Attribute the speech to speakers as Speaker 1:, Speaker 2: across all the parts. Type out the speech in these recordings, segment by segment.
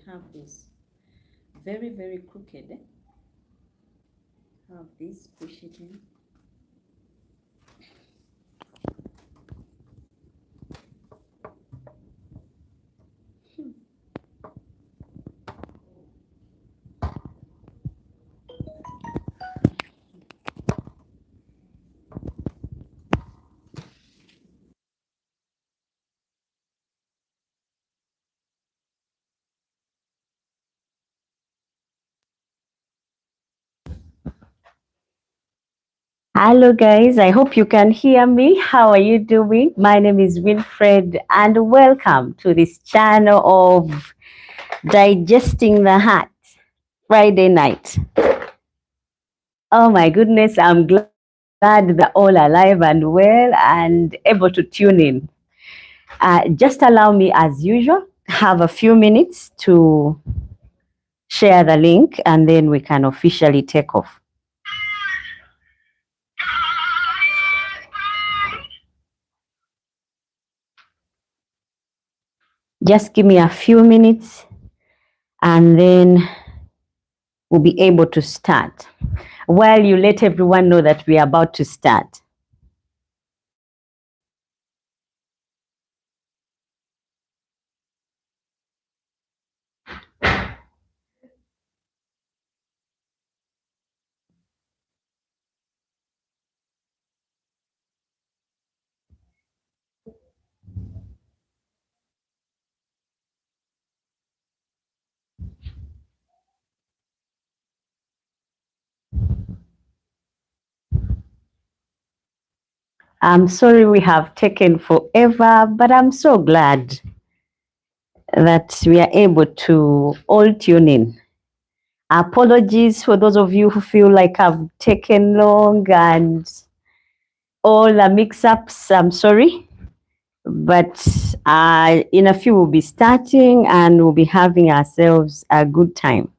Speaker 1: have this very, very crooked. Have this, push it in. Hello guys, I hope you can hear me. How are you doing? My name is Winfred and welcome to this channel of Digesting the Heart Friday night. Oh my goodness, I'm glad they're all alive and well and able to tune in. Just allow me, as usual, have a few minutes to share the link and then we can officially take off. Just give me a few minutes and then we'll be able to start. While you let everyone know that we are about to start. I'm sorry we have taken forever, but I'm so glad that we are able to all tune in. Apologies for those of you who feel like I've taken long and all the mix-ups. I'm sorry. But in a few, we'll be starting and we'll be having ourselves a good time.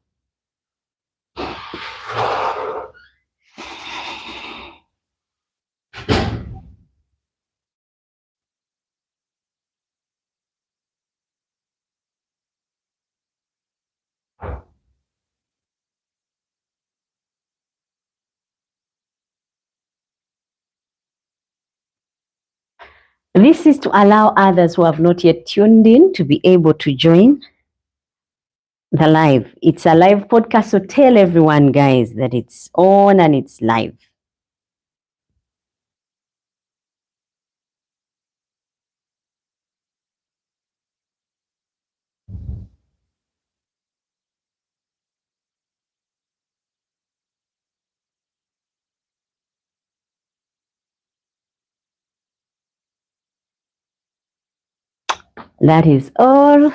Speaker 1: This is to allow others who have not yet tuned in to be able to join the live. It's a live podcast, so tell everyone, guys, that it's on and it's live. That is all.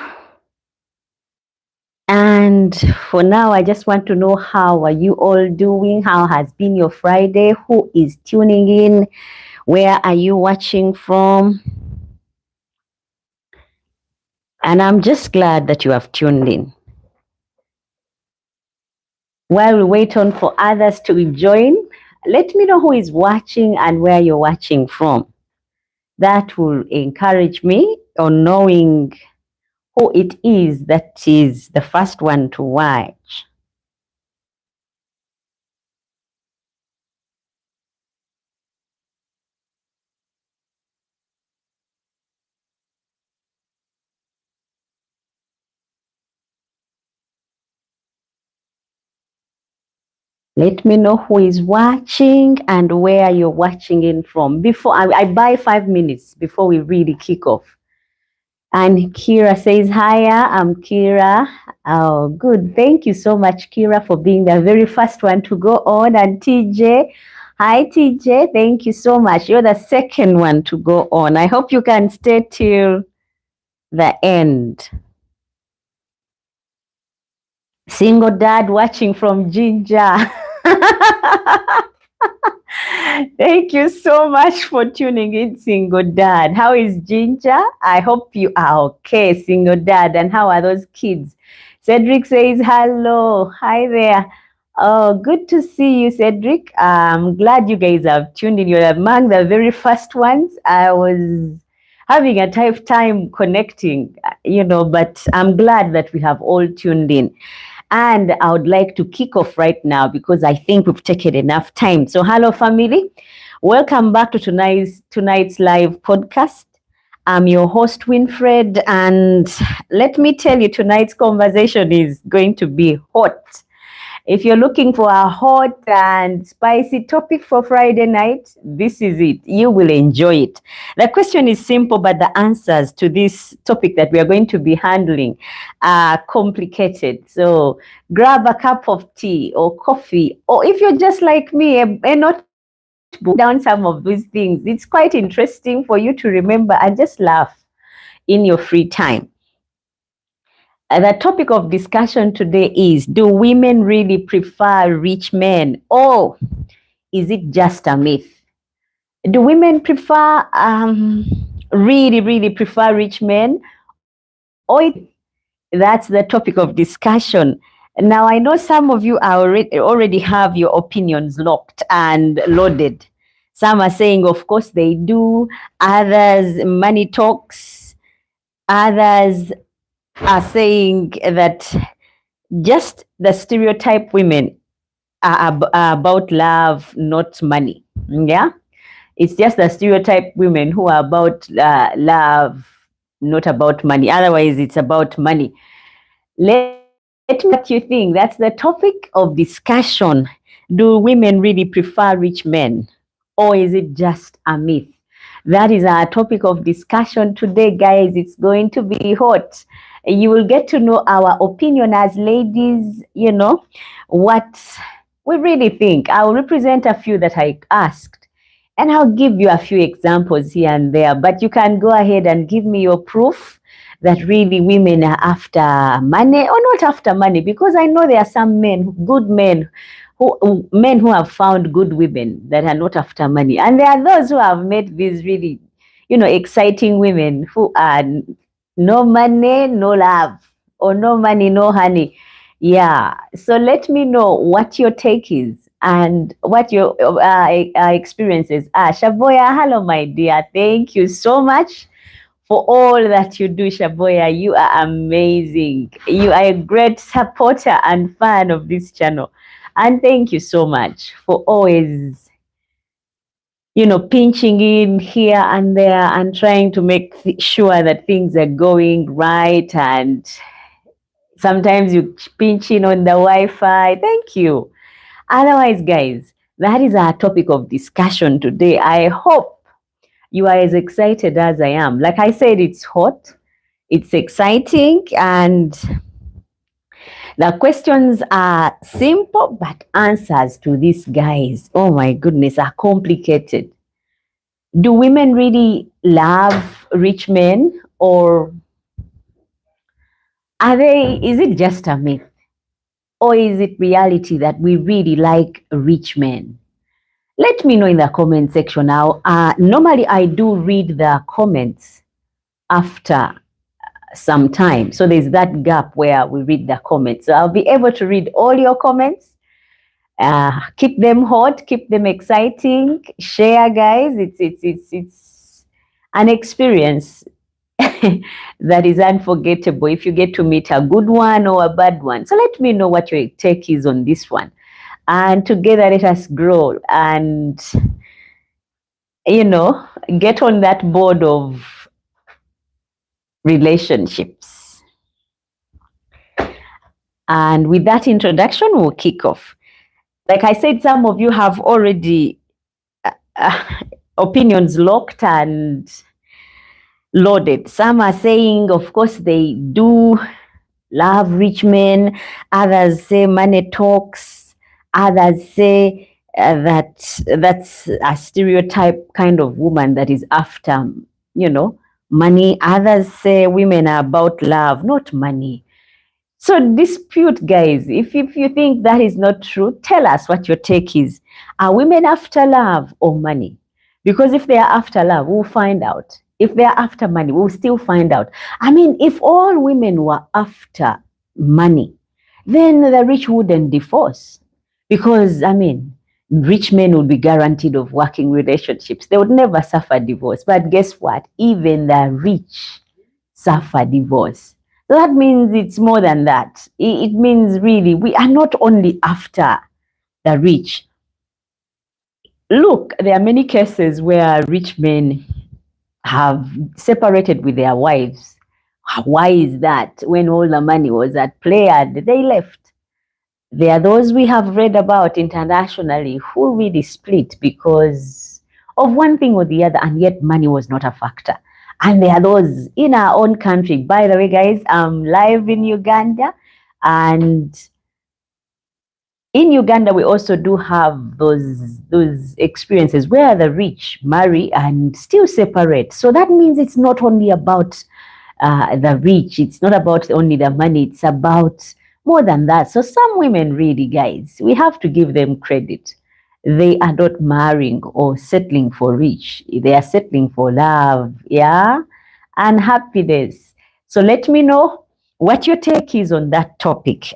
Speaker 1: And for now, I just want to know, how are you all doing? How has been your Friday? Who is tuning in? Where are you watching from? And I'm just glad that you have tuned in. While we wait on for others to join, let me know who is watching and where you're watching from. That will encourage me on knowing who it is that is the first one to watch. Let me know who is watching and where you're watching in from. Before I buy 5 minutes before we really kick off. And Kira says, hiya, I'm Kira. Oh, good. Thank you so much, Kira, for being the very first one to go on. And TJ, hi, TJ. Thank you so much. You're the second one to go on. I hope you can stay till the end. Single dad watching from Ginger. Thank you so much for tuning in, Single Dad. How is Ginger? I hope you are okay, Single Dad. And how are those kids? Cedric says hello. Hi there. Oh, good to see you, Cedric. I'm glad you guys have tuned in. You're among the very first ones. having a tough time connecting, but I'm glad that we have all tuned in. And I would like to kick off right now because I think we've taken enough time. So, hello, family. Welcome back to tonight's live podcast. I'm your host, Winfred, and let me tell you, tonight's conversation is going to be hot. If you're looking for a hot and spicy topic for Friday night, this is it. You will enjoy it. The question is simple, but the answers to this topic that we are going to be handling are complicated. So grab a cup of tea or coffee, or if you're just like me, a notebook down some of these things. It's quite interesting for you to remember and just laugh in your free time. The topic of discussion today is, do women really prefer rich men, or is it just a myth? Do women prefer, really prefer rich men, or that's the topic of discussion? Now, I know some of you are already have your opinions locked and loaded. Some are saying, of course, they do. Others, money talks. Others are saying that just the stereotype women are about love, not money. Yeah, it's just the stereotype women who are about love, not about money. Otherwise, it's about money. Let me know what you think. That's the topic of discussion. Do women really prefer rich men, or is it just a myth? That is our topic of discussion today, guys. It's going to be hot. You will get to know our opinion as ladies, what we really think. I will represent a few that I asked, and I'll give you a few examples here and there. But you can go ahead and give me your proof that really women are after money, or not after money, because I know there are some men, good men, who have found good women that are not after money, and there are those who have met these really, exciting women who are no money, no love, or no money, no honey. Yeah. So let me know what your take is and what your experiences are. Shaboya, hello, my dear. Thank you so much for all that you do, Shaboya. You are amazing. You are a great supporter and fan of this channel. And thank you so much for always, pinching in here and there and trying to make sure that things are going right. And sometimes you pinch in on the Wi-Fi. Thank you. Otherwise, guys, that is our topic of discussion today. I hope you are as excited as I am. Like I said, it's hot, it's exciting, and the questions are simple, but answers to these guys, oh my goodness, are complicated. Do women really love rich men, or is it just a myth? Or is it reality that we really like rich men? Let me know in the comment section now. Normally, I do read the comments after some time. So there's that gap where we read the comments. So I'll be able to read all your comments. Keep them hot, keep them exciting. Share, guys. It's an experience that is unforgettable if you get to meet a good one or a bad one. So let me know what your take is on this one. And together let us grow and, get on that board of relationships. And with that introduction, we'll kick off. Like I said, some of you have already opinions locked and loaded. Some are saying, of course, they do love rich men. Others say money talks. Others say that's a stereotype kind of woman that is after, money. Others say women are about love, not money. So dispute, guys. If you think that is not true, tell us what your take is. Are women after love or money? Because if they are after love, we'll find out. If they are after money, we'll still find out. I mean, if all women were after money, then the rich wouldn't divorce. Because, I mean, Rich men would be guaranteed of working relationships. They would never suffer divorce. But guess what? Even the rich suffer divorce. So that means it's more than that. It means really we are not only after the rich. Look, there are many cases where rich men have separated with their wives. Why is that? When all the money was at play and they left. There are those we have read about internationally who really split because of one thing or the other, and yet money was not a factor. And there are those in our own country. By the way, guys, I'm live in Uganda, and in Uganda, we also do have those experiences where the rich marry and still separate. So that means it's not only about the rich, it's not about only the money, it's about more than that. So some women really, guys, we have to give them credit. They are not marrying or settling for rich. They are settling for love, yeah, and happiness. So let me know what your take is on that topic.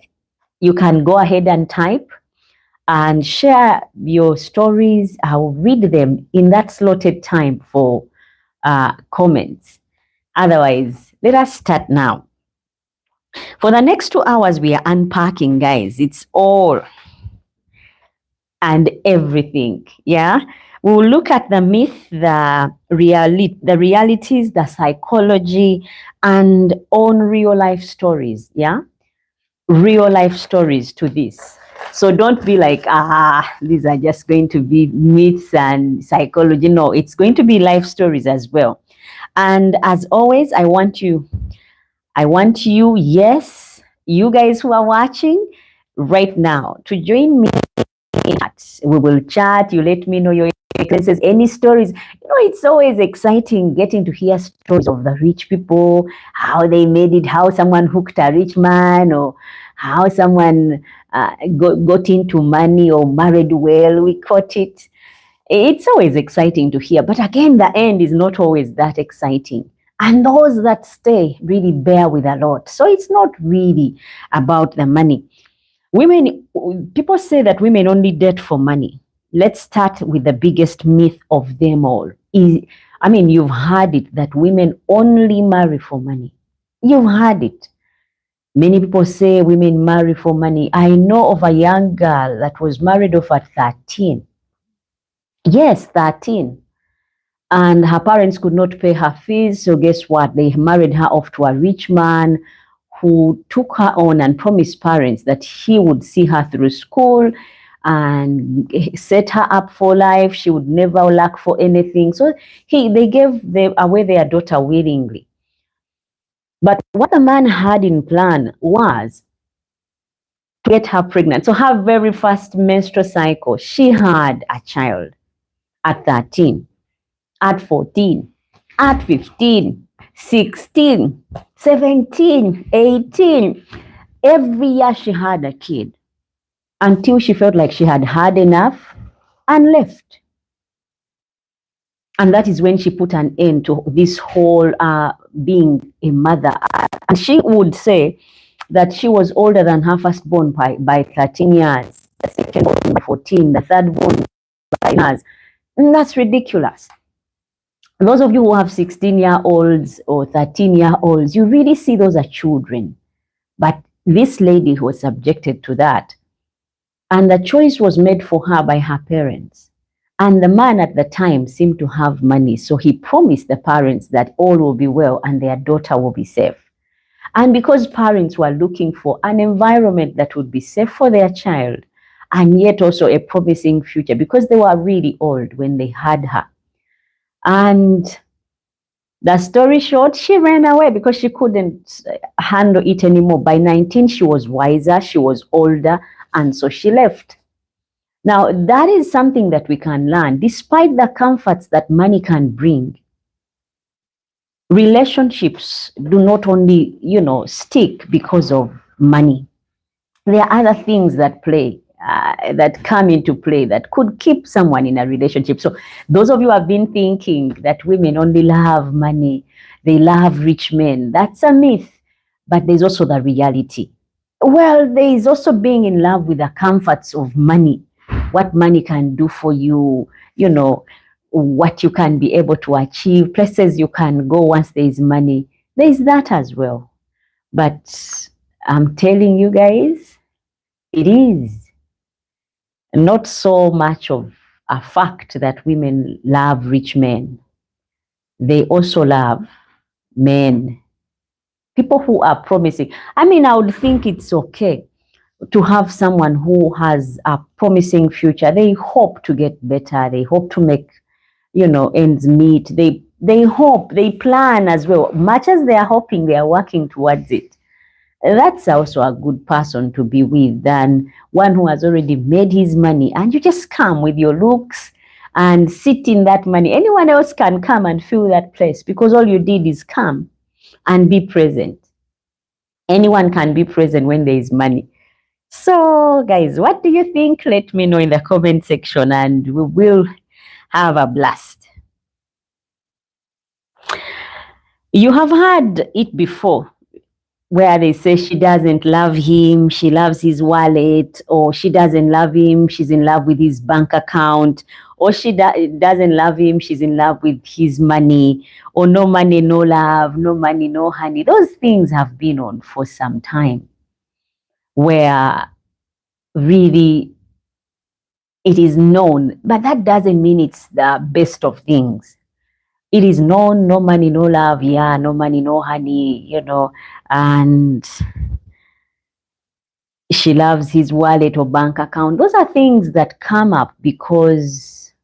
Speaker 1: You can go ahead and type and share your stories. I'll read them in that slotted time for comments. Otherwise, let us start now. For the next 2 hours, we are unpacking, guys. It's all and everything. Yeah. We'll look at the myth, the realities, the psychology, and on real life stories. Yeah. Real life stories to this. So don't be like, these are just going to be myths and psychology. No, it's going to be life stories as well. And as always, I want you, yes, you guys who are watching right now, to join me. We will chat. You let me know your experiences, any stories. You know, it's always exciting getting to hear stories of the rich people, how they made it, how someone hooked a rich man, or how someone got into money or married well. We caught it. It's always exciting to hear. But again, the end is not always that exciting. And those that stay really bear with a lot. So it's not really about the money. Women, people say that women only date for money. Let's start with the biggest myth of them all. I mean, you've heard it that women only marry for money. You've heard it. Many people say women marry for money. I know of a young girl that was married off at 13. Yes, 13. And her parents could not pay her fees. So guess what? They married her off to a rich man who took her on and promised parents that he would see her through school and set her up for life. She would never lack for anything. So they gave away their daughter willingly. But what the man had in plan was to get her pregnant. So her very first menstrual cycle, she had a child at 13, at 14, at 15, 16, 17, 18. Every year she had a kid until she felt like she had had enough and left. And that is when she put an end to this whole being a mother. And she would say that she was older than her firstborn by 13 years, the second born by 14, the third born by 9 years. And that's ridiculous. Those of you who have 16-year-olds or 13-year-olds, you really see those are children. But this lady was subjected to that. And the choice was made for her by her parents. And the man at the time seemed to have money. So he promised the parents that all will be well and their daughter will be safe. And because parents were looking for an environment that would be safe for their child, and yet also a promising future, because they were really old when they had her. And the story short, she ran away because she couldn't handle it anymore. By 19, she was wiser, she was older, and so she left. Now, that is something that we can learn. Despite the comforts that money can bring, relationships do not only, stick because of money. There are other things that that come into play that could keep someone in a relationship. So those of you who have been thinking that women only love money, they love rich men, that's a myth. But there's also the reality. Well, there is also being in love with the comforts of money. what money can do for you, you know, what you can be able to achieve, places you can go once there is money. There is that as well. But I'm telling you guys, it is not so much of a fact that women love rich men. They also love men, people who are promising. I mean, I would think it's okay to have someone who has a promising future. They hope to get better. They hope to make, ends meet. They hope, they plan as well. Much as they are hoping, they are working towards it. That's also a good person to be with than one who has already made his money and you just come with your looks and sit in that money. Anyone else can come and fill that place because all you did is come and be present. Anyone can be present when there is money. So, guys, what do you think? Let me know in the comment section and we will have a blast. You have heard it before where they say she doesn't love him, she loves his wallet, or she doesn't love him, she's in love with his bank account, or she doesn't love him, she's in love with his money, or no money, no love, no money, no honey. Those things have been on for some time where really it is known, but that doesn't mean it's the best of things. It is known, no money, no love, yeah, no money, no honey, and she loves his wallet or bank account. Those are things that come up because,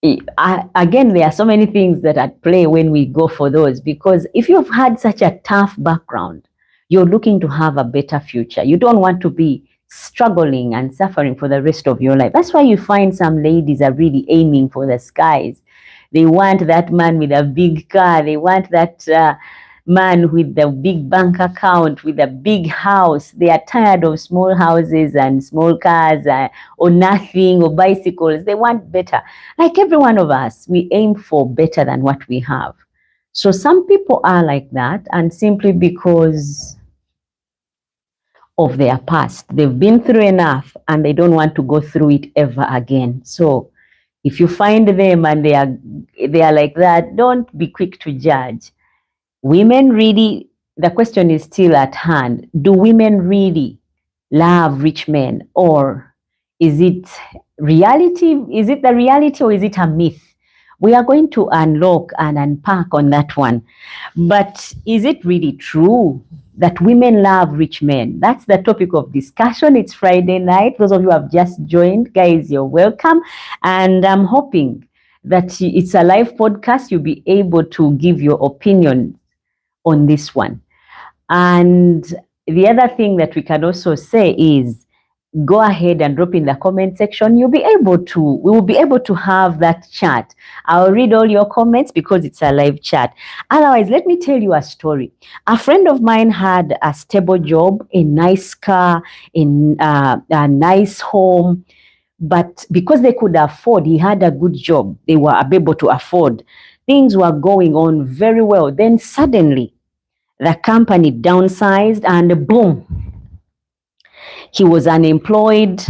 Speaker 1: again, there are so many things that at play when we go for those, because if you've had such a tough background, you're looking to have a better future. You don't want to be struggling and suffering for the rest of your life. That's why you find some ladies are really aiming for the skies. They want that man with a big car. They want that man with the big bank account, with a big house. They are tired of small houses and small cars or nothing, or bicycles. They want better. Like every one of us, we aim for better than what we have. So some people are like that, and simply because of their past, they've been through enough and they don't want to go through it ever again. So if you find them and they are like that, don't be quick to judge. Women really, the question is still at hand. Do women really love rich men, or is it reality? Is it the reality, or is it a myth? We are going to unlock and unpack on that one. But is it really true that women love rich men? That's the topic of discussion. It's Friday night. Those of you who have just joined, guys, you're welcome. And I'm hoping that it's a live podcast. You'll be able to give your opinion on this one. And the other thing that we can also say is, go ahead and drop in the comment section. We will be able to have that chat. I'll read all your comments because it's a live chat. Otherwise, let me tell you a story. A friend of mine had a stable job, a nice car, in a nice home, but because they could afford, he had a good job, they were able to afford. Things were going on very well. Then suddenly, the company downsized and boom, he was unemployed,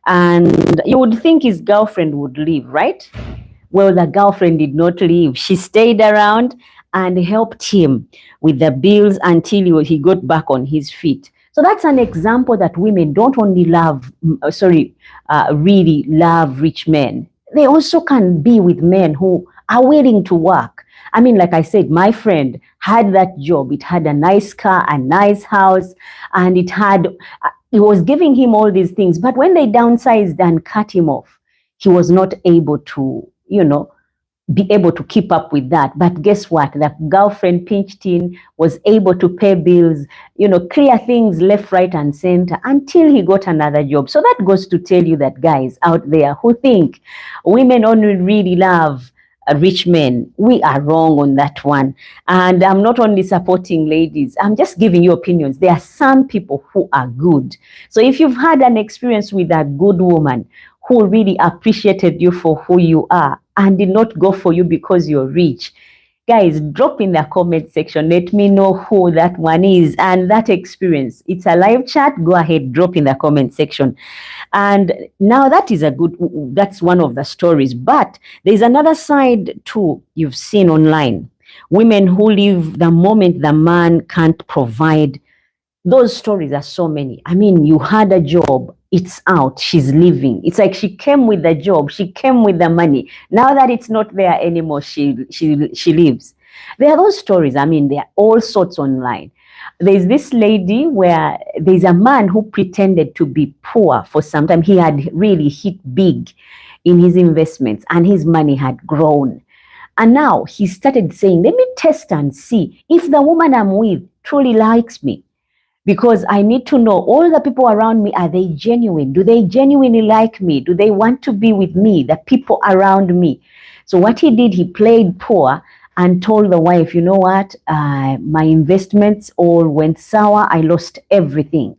Speaker 1: and you would think his girlfriend would leave, right? Well, the girlfriend did not leave. She stayed around and helped him with the bills until he got back on his feet. So that's an example that women don't only really love rich men. They also can be with men who are willing to work. I mean, like I said, my friend had that job. It had a nice car, a nice house, and it was giving him all these things. But when they downsized and cut him off, he was not able to, be able to keep up with that. But guess what? The girlfriend pinched in, was able to pay bills, clear things left, right, and center until he got another job. So that goes to tell you that guys out there who think women only really love rich men, we are wrong on that one. And I'm not only supporting ladies, I'm just giving you opinions. There are some people who are good. So if you've had an experience with a good woman who really appreciated you for who you are and did not go for you because you're rich, Guys, drop in the comment section. Let me know who that one is and that experience. It's a live chat. Go ahead, drop in the comment section. And now that's one of the stories. But there's another side too you've seen online. Women who leave the moment the man can't provide. Those stories are so many. I mean, you had a job, it's out, she's leaving. It's like she came with the job, she came with the money. Now that it's not there anymore, she leaves. There are those stories. I mean, there are all sorts online. There's this lady where there's a man who pretended to be poor for some time. He had really hit big in his investments and his money had grown. And now he started saying, let me test and see if the woman I'm with truly likes me. Because I need to know, all the people around me, are they genuine? Do they genuinely like me? Do they want to be with me, the people around me? So what he did, he played poor and told the wife, you know what, my investments all went sour. I lost everything.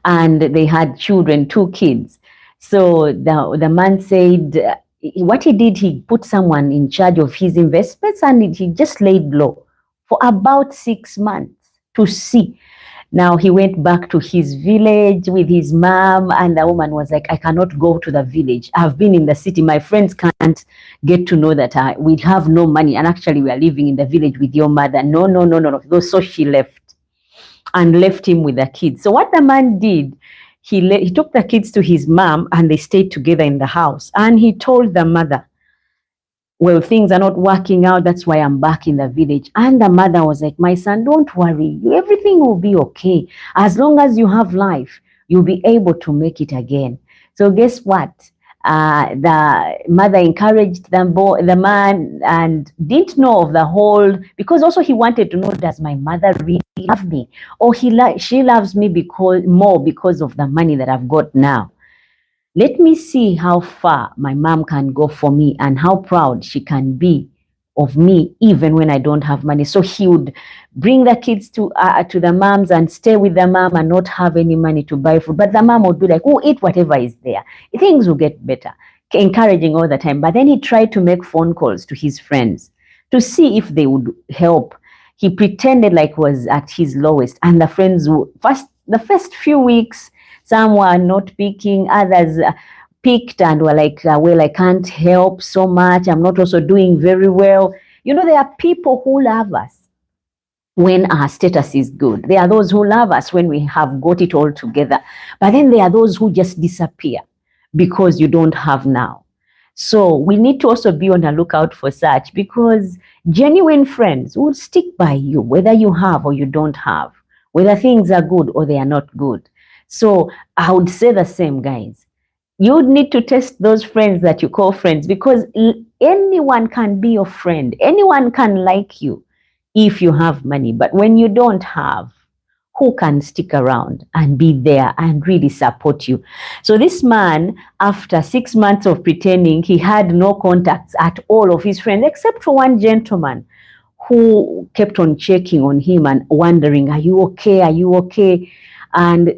Speaker 1: And they had children, 2 kids. So the man said, what he did, he put someone in charge of his investments and he just laid low for about 6 months to see. Now he went back to his village with his mom, and the woman was like, I cannot go to the village. I've been in the city. My friends can't get to know that we have no money. And actually we are living in the village with your mother. No. So she left and left him with the kids. So what the man did, he took the kids to his mom and they stayed together in the house. And he told the mother, well, things are not working out. That's why I'm back in the village. And the mother was like, my son, don't worry. Everything will be okay. As long as you have life, you'll be able to make it again. So guess what? The mother encouraged the man and didn't know of the whole, because also he wanted to know, does my mother really love me? Or she loves me because of the money that I've got now. Let me see how far my mom can go for me and how proud she can be of me even when I don't have money. So he would bring the kids to the moms and stay with the mom and not have any money to buy food. But the mom would be like, oh, eat whatever is there. Things will get better. Encouraging all the time. But then he tried to make phone calls to his friends to see if they would help. He pretended like he was at his lowest. And the friends, the first few weeks, some were not picking, others picked and were like, well, I can't help so much. I'm not also doing very well. You know, there are people who love us when our status is good. There are those who love us when we have got it all together. But then there are those who just disappear because you don't have now. So we need to also be on the lookout for such, because genuine friends will stick by you, whether you have or you don't have, whether things are good or they are not good. So I would say the same, guys. You would need to test those friends that you call friends, because anyone can be your friend. Anyone can like you if you have money. But when you don't have, who can stick around and be there and really support you? So this man, after 6 months of pretending, he had no contacts at all of his friends, except for one gentleman who kept on checking on him and wondering, are you okay? Are you okay? And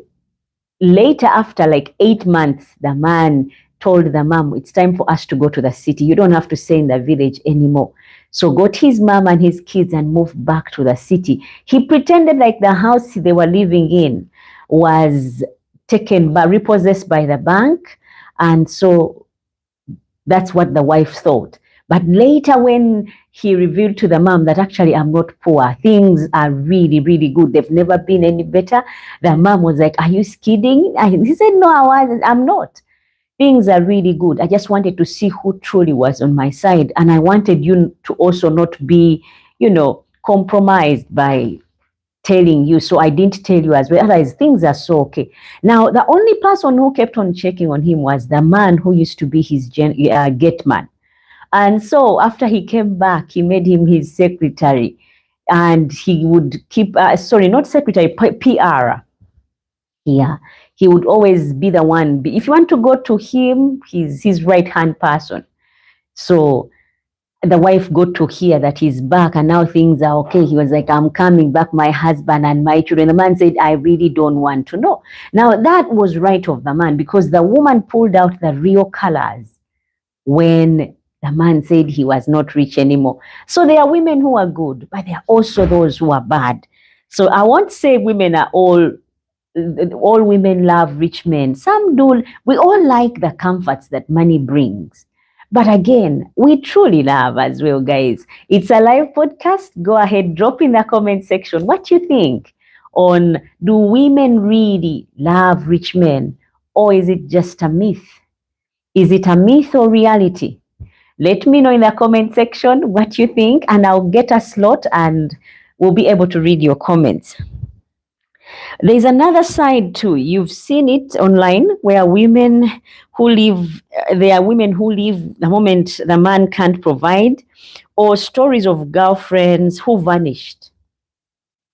Speaker 1: later, after like 8 months, the man told the mom, it's time for us to go to the city. You don't have to stay in the village anymore. So got his mom and his kids and moved back to the city. He pretended like the house they were living in was repossessed by the bank. And so that's what the wife thought. But later, when he revealed to the mom that actually I'm not poor, things are really, really good, they've never been any better, the mom was like, are you kidding? He said, no, I'm not. Things are really good. I just wanted to see who truly was on my side. And I wanted you to also not be, compromised by telling you. So I didn't tell you as well. Otherwise, things are so okay. Now, the only person who kept on checking on him was the man who used to be his gate man. And so after he came back, he made him his secretary, and he would keep, not secretary, PR. Yeah, he would always be the one. If you want to go to him, he's his right-hand person. So the wife got to hear that he's back and now things are okay. He was like, I'm coming back, my husband and my children. The man said, I really don't want to know. Now that was right of the man, because the woman pulled out the real colors when the man said he was not rich anymore. So there are women who are good, but there are also those who are bad. So I won't say women are all women love rich men. Some do. We all like the comforts that money brings. But again, we truly love as well, guys. It's a live podcast. Go ahead, drop in the comment section what you think on, do women really love rich men, or is it just a myth? Is it a myth or reality? Let me know in the comment section what you think, and I'll get a slot and we'll be able to read your comments. There's another side too. You've seen it online where there are women who leave the moment the man can't provide, or stories of girlfriends who vanished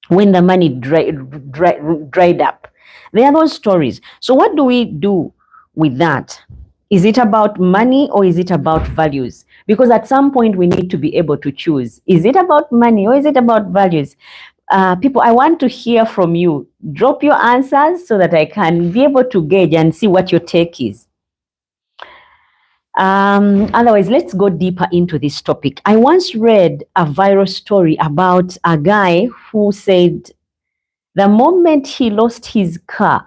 Speaker 1: when the money dried up. There are those stories. So what do we do with that? Is it about money or is it about values? Because at some point we need to be able to choose. Is it about money or is it about values? People, I want to hear from you. Drop your answers so that I can be able to gauge and see what your take is. Otherwise, let's go deeper into this topic. I once read a viral story about a guy who said the moment he lost his car,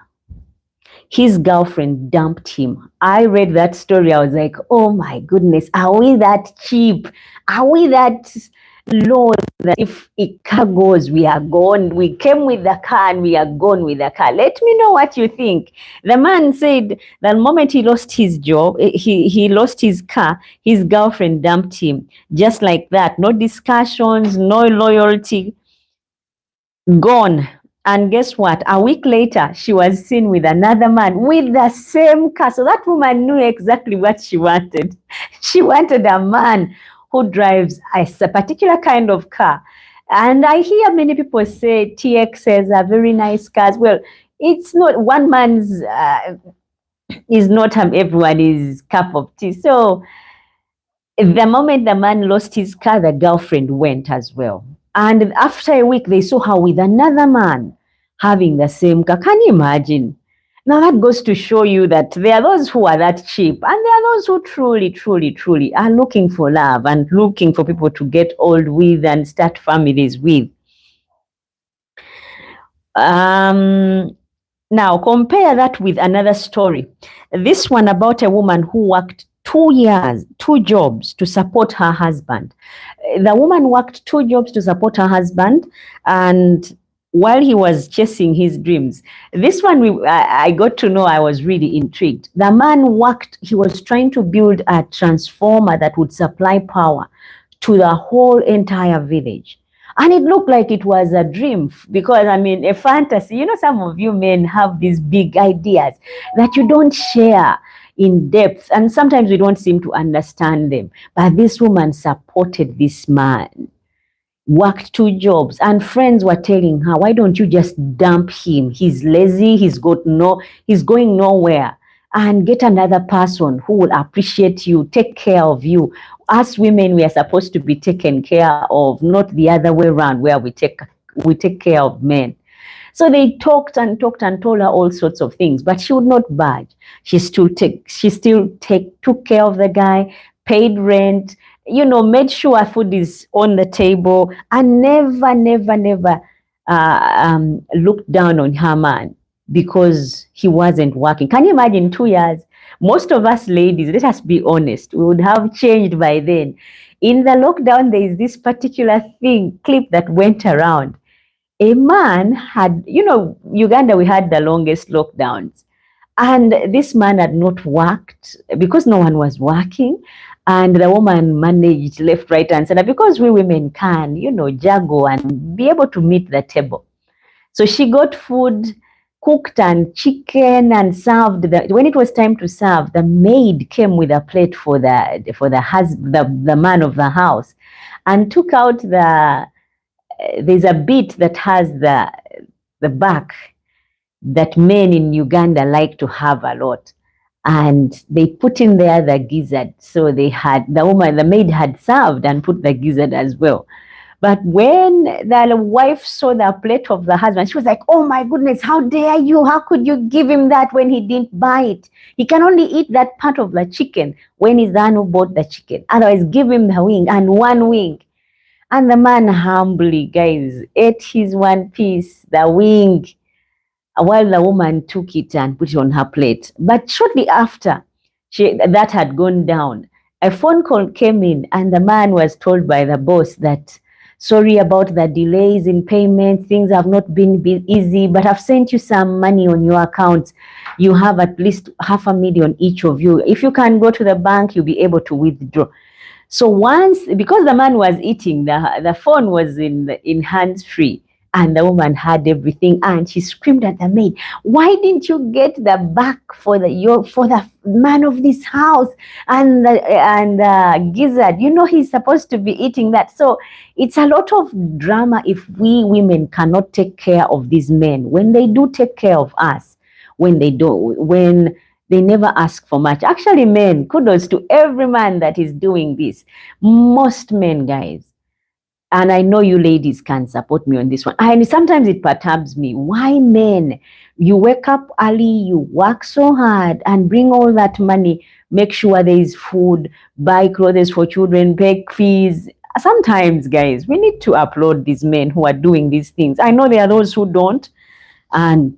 Speaker 1: his girlfriend dumped him. I read that story. I was like, oh my goodness, are we that cheap? Are we that low that if a car goes, we are gone? We came with the car and we are gone with the car. Let me know what you think. The man said the moment he lost his job, he lost his car, his girlfriend dumped him. Just like that. No discussions, no loyalty. Gone. And guess what? A week later, she was seen with another man with the same car. So that woman knew exactly what she wanted. She wanted a man who drives a particular kind of car. And I hear many people say TXs are very nice cars. Well, it's not one man's, is not everybody's cup of tea. So the moment the man lost his car, the girlfriend went as well. And after a week, they saw her with another man having the same car. Can you imagine? Now that goes to show you that there are those who are that cheap, and there are those who truly, truly, truly are looking for love and looking for people to get old with and start families with. Now compare that with another story. This one about a woman who worked 2 years, 2 jobs to support her husband. The woman worked 2 jobs to support her husband, and while he was chasing his dreams, this one I got to know, I was really intrigued. The man worked, he was trying to build a transformer that would supply power to the whole entire village. And it looked like it was a dream, because I mean, a fantasy. You know, some of you men have these big ideas that you don't share in depth, and sometimes we don't seem to understand them. But this woman supported this man, worked 2 jobs, and friends were telling her, why don't you just dump him? He's lazy, he's going nowhere, and get another person who will appreciate you, take care of you. Us women, we are supposed to be taken care of, not the other way around, where we take care of men. So they talked and told her all sorts of things, but she would not budge. She still took care of the guy, paid rent, made sure food is on the table, and never looked down on her man because he wasn't working. Can you imagine 2 years? Most of us ladies, let us be honest, we would have changed by then. In the lockdown, there is this particular clip that went around. A man had, Uganda, we had the longest lockdowns. And this man had not worked because no one was working. And the woman managed left, right, and center, because we women can, juggle and be able to meet the table. So she got food, cooked and chicken, and served. When it was time to serve, the maid came with a plate for the man of the house, and took out there's a bit that has the back that men in Uganda like to have a lot. And they put in there the gizzard. So the maid had served and put the gizzard as well. But when the wife saw the plate of the husband, she was like, oh my goodness, how dare you? How could you give him that when he didn't buy it? He can only eat that part of the chicken when he's the one who bought the chicken. Otherwise, give him the wing and one wing. And the man humbly, guys, ate his one piece, the wing, while the woman took it and put it on her plate. But shortly after that had gone down, a phone call came in, and the man was told by the boss that, sorry about the delays in payments, things have not been easy, but I've sent you some money on your account. You have at least $500,000 each of you. If you can go to the bank, you'll be able to withdraw. So once, because the man was eating, the phone was in hands-free, and the woman had everything, and she screamed at the maid, why didn't you get the back for the man of this house? And gizzard, he's supposed to be eating that. So it's a lot of drama if we women cannot take care of these men. When they do take care of us, when they never ask for much. Actually, men, kudos to every man that is doing this. Most men, guys, and I know you ladies can support me on this one. And sometimes it perturbs me. Why men? You wake up early, you work so hard and bring all that money, make sure there is food, buy clothes for children, pay fees. Sometimes, guys, we need to applaud these men who are doing these things. I know there are those who don't and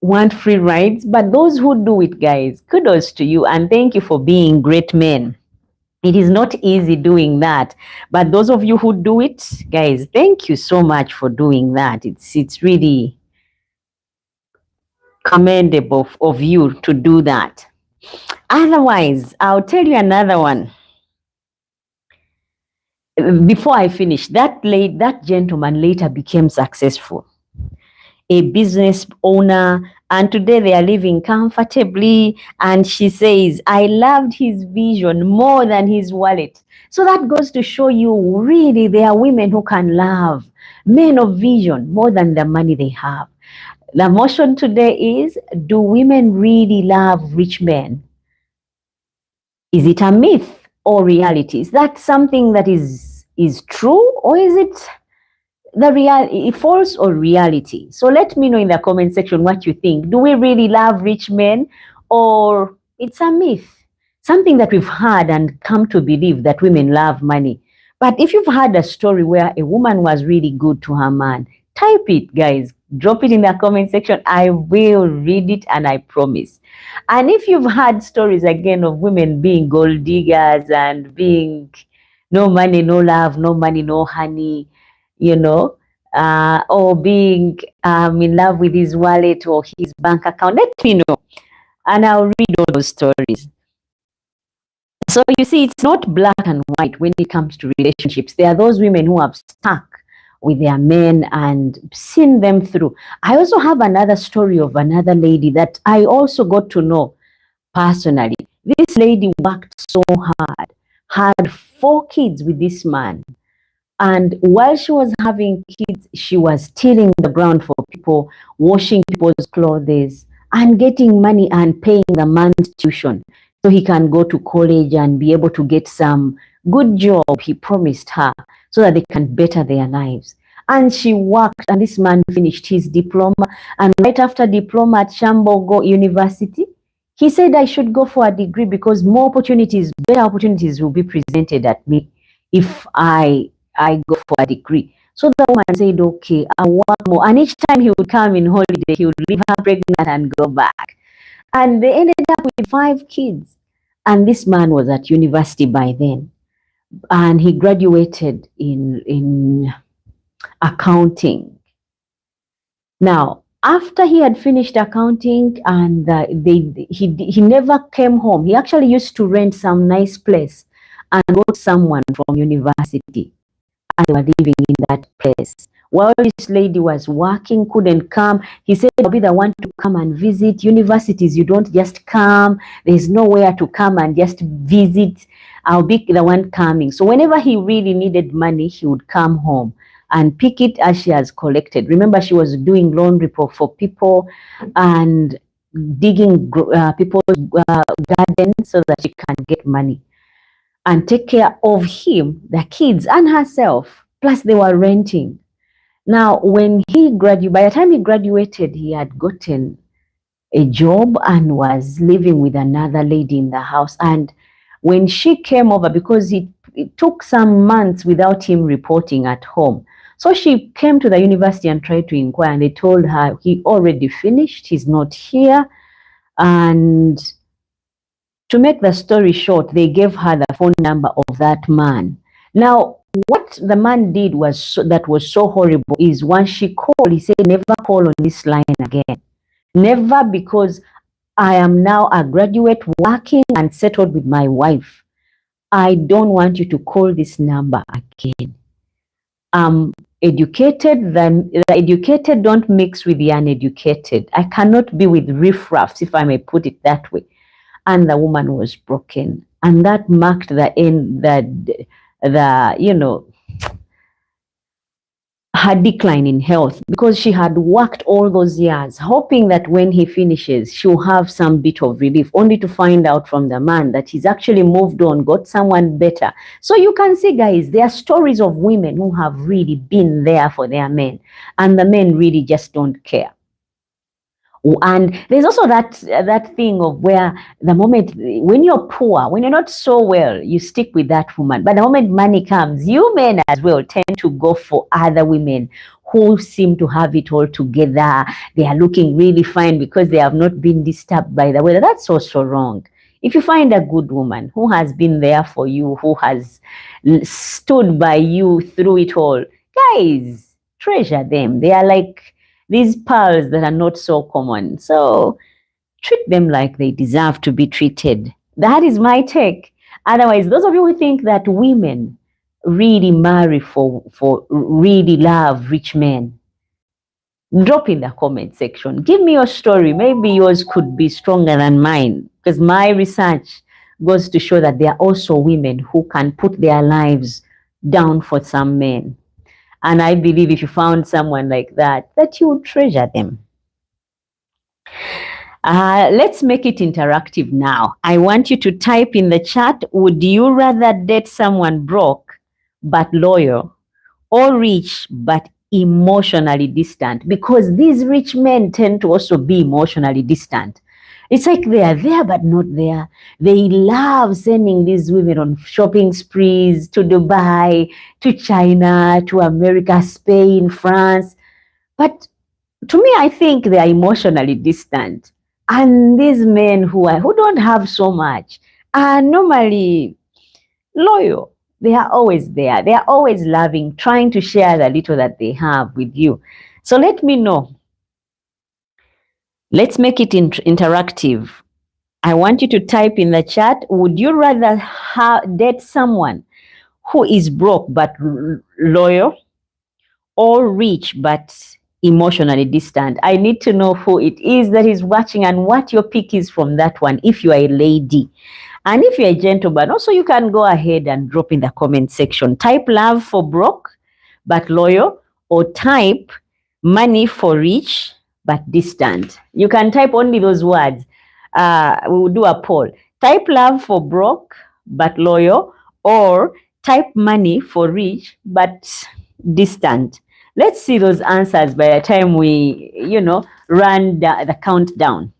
Speaker 1: want free rides, but those who do it, guys, kudos to you and thank you for being great men. It is not easy doing that, but those of you who do it, guys, thank you so much for doing that. It's really commendable of you to do that. Otherwise, I'll tell you another one. Before I finish, that gentleman later became successful, a business owner, and today they are living comfortably. And she says, I loved his vision more than his wallet. So that goes to show you, really, there are women who can love men of vision more than the money they have. The motion today is, do women really love rich men? Is it a myth or reality? Is that something that is true, or is it false or reality? So let me know in the comment section what you think. Do we really love rich men, or it's a myth? Something that we've heard and come to believe that women love money. But if you've heard a story where a woman was really good to her man, type it, guys. Drop it in the comment section. I will read it, and I promise. And if you've heard stories again of women being gold diggers and being no money, no love, no money, no honey, or being in love with his wallet or his bank account, let me know, and I'll read all those stories. So you see, it's not black and white when it comes to relationships. There are those women who have stuck with their men and seen them through. I also have another story of another lady that I also got to know personally. This lady worked so hard, had 4 kids with this man. And while she was having kids, she was tilling the ground for people, washing people's clothes, and getting money and paying the man's tuition so he can go to college and be able to get some good job he promised her so that they can better their lives. And she worked, and this man finished his diploma. And right after diploma at Shambogo University, he said I should go for a degree because more opportunities, better opportunities will be presented at me if I go for a degree. So the woman said, okay, I'll work more. And each time he would come in holiday, he would leave her pregnant and go back. And they ended up with 5 kids. And this man was at university by then. And he graduated in accounting. Now, after he had finished accounting and he never came home. He actually used to rent some nice place and got someone from university. And they were living in that place. While this lady was working, couldn't come, he said, I'll be the one to come and visit. Universities, you don't just come. There's nowhere to come and just visit. I'll be the one coming. So whenever he really needed money, he would come home and pick it as she has collected. Remember, she was doing laundry for people and digging people's gardens so that she can get money and take care of him, the kids, and herself. Plus they were renting. Now, by the time he graduated, he had gotten a job and was living with another lady in the house. And when she came over, because it took some months without him reporting at home, so she came to the university and tried to inquire, and they told her he already finished, he's not here. And to make the story short, they gave her the phone number of that man. Now, what the man did that was so horrible is once she called, he said, never call on this line again. Never, because I am now a graduate working and settled with my wife. I don't want you to call this number again. Educated, the educated don't mix with the uneducated. I cannot be with riffraffs, if I may put it that way. And the woman was broken. And that marked the end, her decline in health, because she had worked all those years hoping that when he finishes she'll have some bit of relief, only to find out from the man that he's actually moved on, got someone better. So you can see, guys, there are stories of women who have really been there for their men, and the men really just don't care. And there's also that thing of where the moment when you're poor, when you're not so well, you stick with that woman. But the moment money comes, you men as well tend to go for other women who seem to have it all together. They are looking really fine because they have not been disturbed by the weather. That's also wrong. If you find a good woman who has been there for you, who has stood by you through it all, guys, treasure them. They are like these pearls that are not so common. So treat them like they deserve to be treated. That is my take. Otherwise, those of you who think that women really marry for really love rich men, drop in the comment section. Give me your story. Maybe yours could be stronger than mine, because my research goes to show that there are also women who can put their lives down for some men. And I believe if you found someone like that you would treasure them. Let's make it interactive now. I want you to type in the chat, would you rather date someone broke but loyal, or rich but emotionally distant? Because these rich men tend to also be emotionally distant. It's like they are there but not there. They love sending these women on shopping sprees to Dubai, to China, to America, Spain, France. But to me, I think they are emotionally distant. And these men who don't have so much are normally loyal. They are always there. They are always loving, trying to share the little that they have with you. So let me know. Let's make it interactive. I want you to type in the chat, would you rather date someone who is broke but loyal, or rich but emotionally distant? I need to know who it is that is watching and what your pick is from that one, if you are a lady. And if you're a gentleman, also you can go ahead and drop in the comment section. Type love for broke but loyal, or type money for rich but distant. You can type only those words. We will do a poll. Type love for broke but loyal, or type money for rich but distant. Let's see those answers by the time we, run the countdown.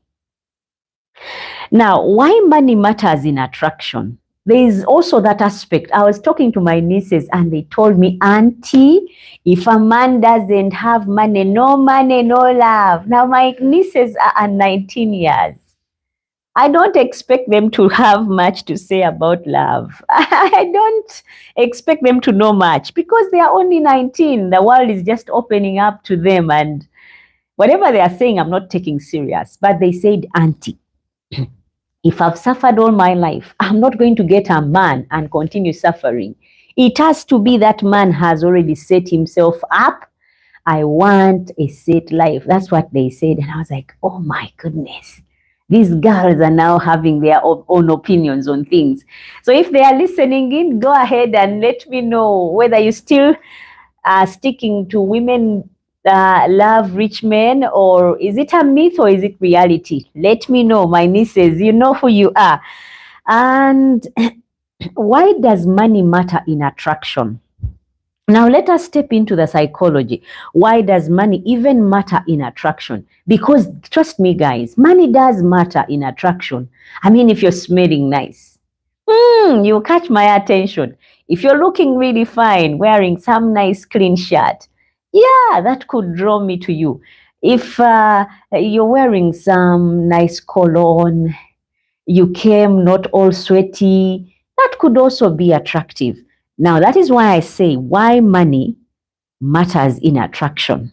Speaker 1: Now, why money matters in attraction? There is also that aspect. I was talking to my nieces and they told me, Auntie, if a man doesn't have money, no love. Now, my nieces are 19 years. I don't expect them to have much to say about love. I don't expect them to know much because they are only 19. The world is just opening up to them, and whatever they are saying, I'm not taking serious. But they said, Auntie, if I've suffered all my life, I'm not going to get a man and continue suffering. It has to be that man has already set himself up. I want a set life. That's what they said. And I was like, oh my goodness. These girls are now having their own opinions on things. So if they are listening in, go ahead and let me know whether you still are sticking to women love rich men, or is it a myth or is it reality? Let me know, my nieces. You know who you are. And why does money matter in attraction? Now let us step into the psychology. Why does money even matter in attraction? Because trust me guys, money does matter in attraction. I mean, if you're smelling nice, you catch my attention. If you're looking really fine, wearing some nice clean shirt, yeah, that could draw me to you. If you're wearing some nice cologne, you came not all sweaty, that could also be attractive. Now, that is why I say why money matters in attraction.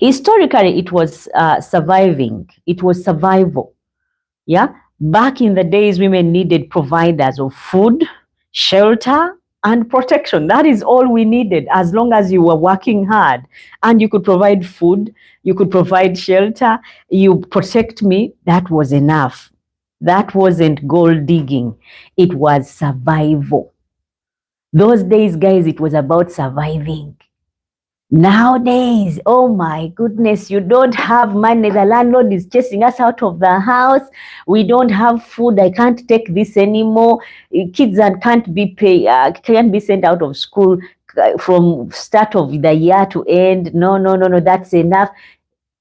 Speaker 1: Historically, it was it was survival. Yeah. Back in the days, women needed providers of food, shelter, and protection. That is all we needed as long as you were working hard and you could provide food, you could provide shelter, you protect me. That was enough. That wasn't gold digging, it was survival. Those days, guys, it was about surviving. Nowadays, oh my goodness, you don't have money. The landlord is chasing us out of the house. We don't have food. I can't take this anymore. Kids can't be sent out of school from start of the year to end. No, no, no, no. That's enough.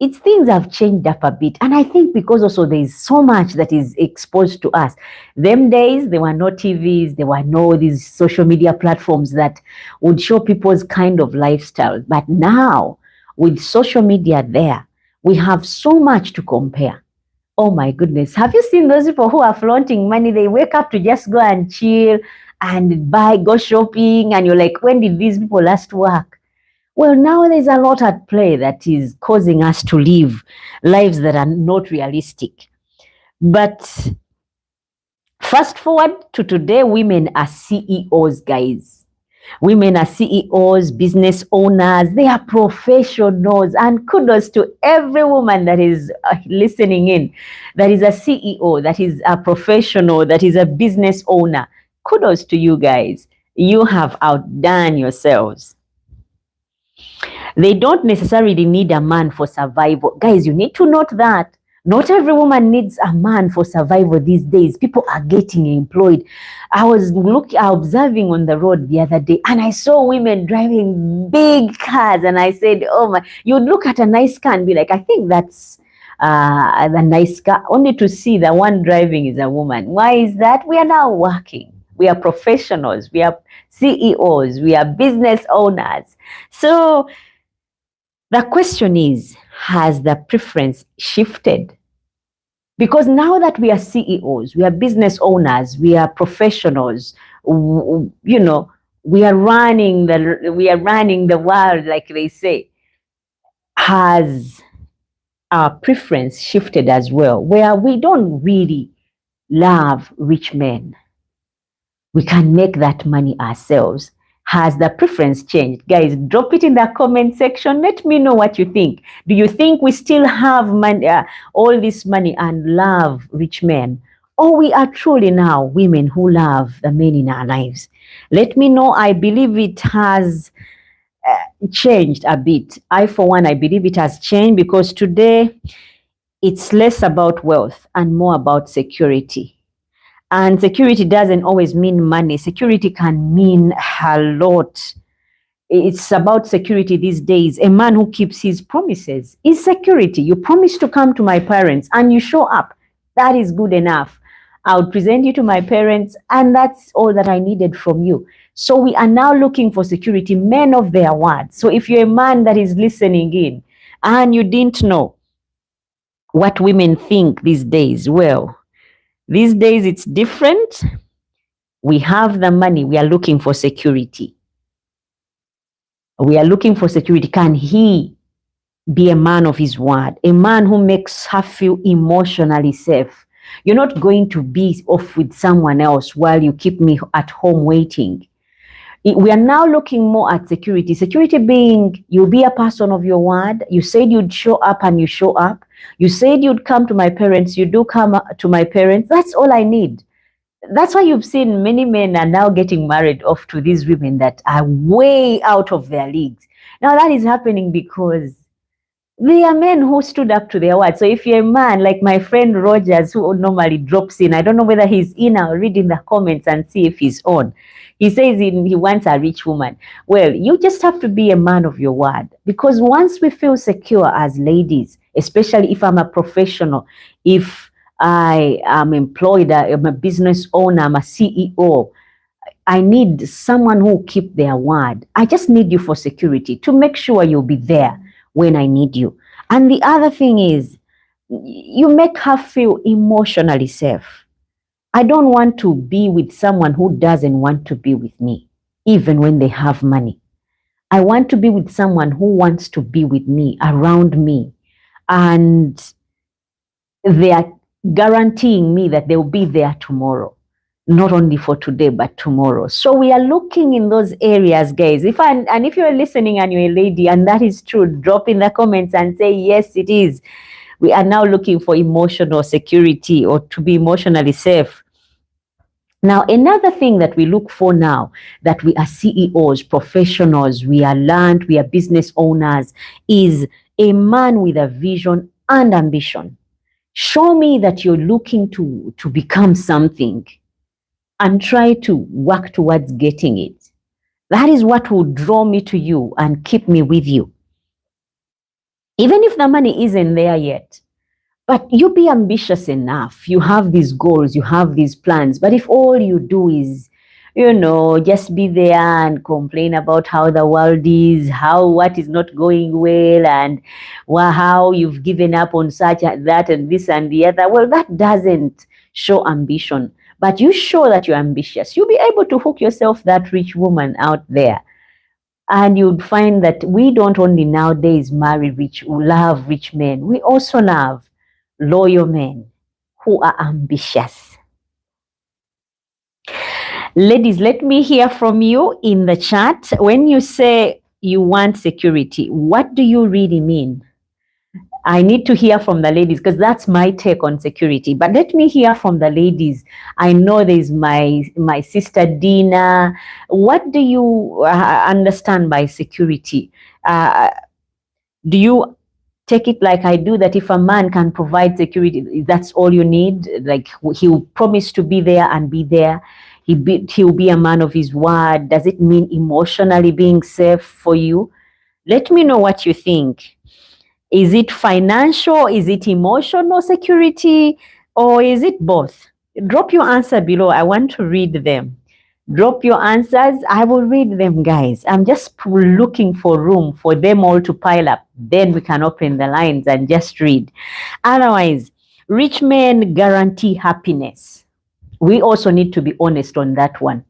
Speaker 1: It's things have changed up a bit. And I think because also there is so much that is exposed to us. Them days, there were no TVs, there were no these social media platforms that would show people's kind of lifestyle. But now, with social media there, we have so much to compare. Oh my goodness. Have you seen those people who are flaunting money? They wake up to just go and chill and go shopping. And you're like, when did these people last work? Well, now there's a lot at play that is causing us to live lives that are not realistic. But fast forward to today, women are CEOs, guys. Women are CEOs, business owners, they are professionals. And kudos to every woman that is listening in, that is a CEO, that is a professional, that is a business owner. Kudos to you guys. You have outdone yourselves. They don't necessarily need a man for survival. Guys, you need to note that. Not every woman needs a man for survival these days. People are getting employed. I was observing on the road the other day and I saw women driving big cars and I said, oh my, you'd look at a nice car and be like, I think that's the nice car, only to see the one driving is a woman. Why is that? We are now working. We are professionals. We are CEOs. We are business owners. So the question is, has the preference shifted? Because now that we are CEOs, we are business owners, we are professionals, you know, we are running the world, like they say. Has our preference shifted as well, where we don't really love rich men? We can make that money ourselves. Has the preference changed? Guys, drop it in the comment section. Let me know what you think. Do you think we still have money, all this money and love rich men? Or we are truly now women who love the men in our lives? Let me know. I believe it has changed a bit. For one, I believe it has changed because today it's less about wealth and more about security. And security doesn't always mean money. Security can mean a lot. It's about security these days. A man who keeps his promises is security. You promise to come to my parents and you show up. That is good enough. I would present you to my parents and that's all that I needed from you. So we are now looking for security, men of their word. So if you're a man that is listening in and you didn't know what women think these days, well, these days it's different. We have the money. We are looking for security. We are looking for security. Can he be a man of his word? A man who makes her feel emotionally safe. You're not going to be off with someone else while you keep me at home waiting. We are now looking more at security. Security being, you'll be a person of your word. You said you'd show up and you show up. You said you'd come to my parents. You do come to my parents. That's all I need. That's why you've seen many men are now getting married off to these women that are way out of their leagues. Now that is happening because There are men who stood up to their word. So if you're a man like my friend Rogers, who normally drops in, I don't know whether he's in. I'll read in the comments and see if he's on. He says he wants a rich woman. Well, you just have to be a man of your word, because once we feel secure as ladies, especially if I'm a professional, if I am employed, I'm a business owner, I'm a CEO, I need someone who will keep their word. I just need you for security to make sure you'll be there when I need you. And the other thing is, you make her feel emotionally safe. I don't want to be with someone who doesn't want to be with me, even when they have money. I want to be with someone who wants to be with me, around me, and they are guaranteeing me that they'll be there tomorrow. Not only for today, but tomorrow. So we are looking in those areas, guys. If you're listening and you're a lady and that is true, drop in the comments and say, yes, it is. We are now looking for emotional security, or to be emotionally safe. Now, another thing that we look for now, that we are CEOs, professionals, we are learned, we are business owners, is a man with a vision and ambition. Show me that you're looking to become something, and try to work towards getting it. That is what will draw me to you and keep me with you. Even if the money isn't there yet, but you be ambitious enough. You have these goals, you have these plans. But if all you do is, just be there and complain about how the world is, what is not going well, and how you've given up on such and that and this and the other, well, that doesn't show ambition. But you show that you're ambitious. You'll be able to hook yourself that rich woman out there. And you'd find that we don't only nowadays love rich men. We also love loyal men who are ambitious. Ladies, let me hear from you in the chat. When you say you want security, what do you really mean? I need to hear from the ladies, because that's my take on security. But let me hear from the ladies. I know there's my sister Dina. What do you understand by security? Do you take it like I do, that if a man can provide security, that's all you need? Like, he'll promise to be there and be there. He'll be a man of his word. Does it mean emotionally being safe for you? Let me know what you think. Is it financial? Is it emotional security? Or is it both? Drop your answer below. I want to read them. Drop your answers. I will read them, guys. I'm just looking for room for them all to pile up. Then we can open the lines and just read. Otherwise, rich men guarantee happiness. We also need to be honest on that one.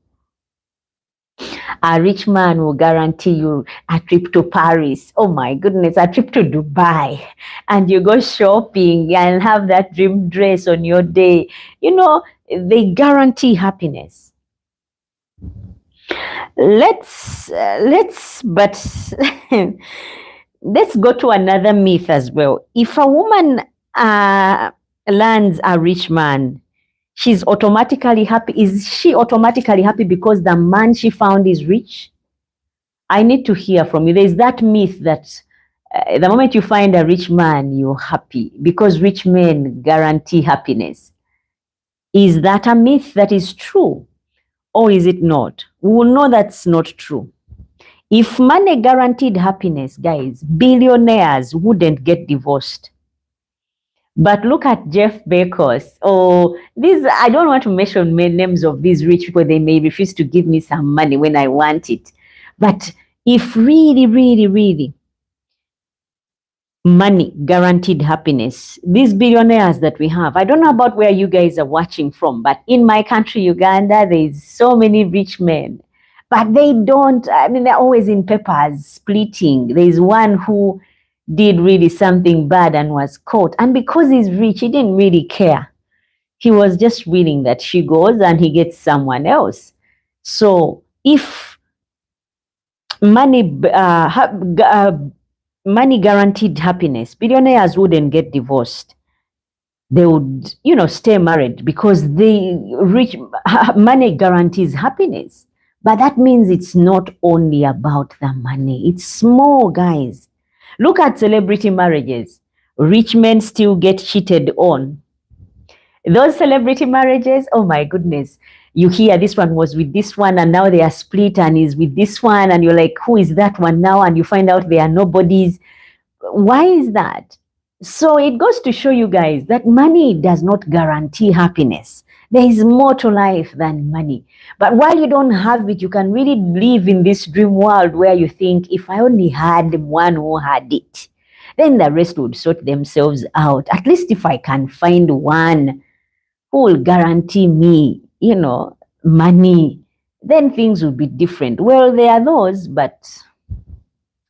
Speaker 1: A rich man will guarantee you a trip to Paris. Oh my goodness, a trip to Dubai. And you go shopping and have that dream dress on your day. They guarantee happiness. Let's go to another myth as well. If a woman lands a rich man, she's automatically happy. Is she automatically happy because the man she found is rich? I need to hear from you. There's that myth that the moment you find a rich man, you're happy, because rich men guarantee happiness. Is that a myth that is true, or is it not? We will know that's not true. If money guaranteed happiness, guys, billionaires wouldn't get divorced. But look at Jeff Bezos. I don't want to mention names of these rich people. They may refuse to give me some money when I want it. But if really, really, really money guaranteed happiness, these billionaires that we have, I don't know about where you guys are watching from, but in my country, Uganda, there's so many rich men. But they're always in papers splitting. There's one who did really something bad and was caught. And because he's rich, he didn't really care. He was just willing that she goes and he gets someone else. So if money guaranteed happiness, billionaires wouldn't get divorced. They would, stay married, because money guarantees happiness. But that means it's not only about the money. It's more, guys. Look at celebrity marriages. Rich men still get cheated on. Those celebrity marriages, oh my goodness. You hear this one was with this one and now they are split and is with this one and you're like, who is that one now? And you find out they are nobodies. Why is that? So it goes to show you guys that money does not guarantee happiness. There is more to life than money. But while you don't have it, you can really live in this dream world where you think, if I only had one who had it, then the rest would sort themselves out. At least if I can find one who will guarantee me, money, then things will be different. Well, there are those, but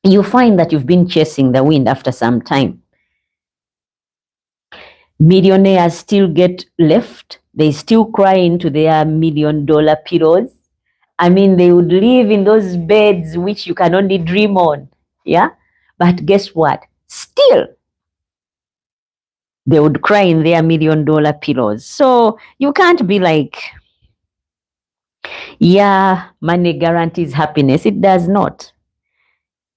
Speaker 1: you find that you've been chasing the wind after some time. Millionaires still get left. They still cry into their $1 million pillows. I mean, they would live in those beds which you can only dream on. Yeah. But guess what? Still, they would cry in their $1 million pillows. So you can't be like, yeah, money guarantees happiness. It does not.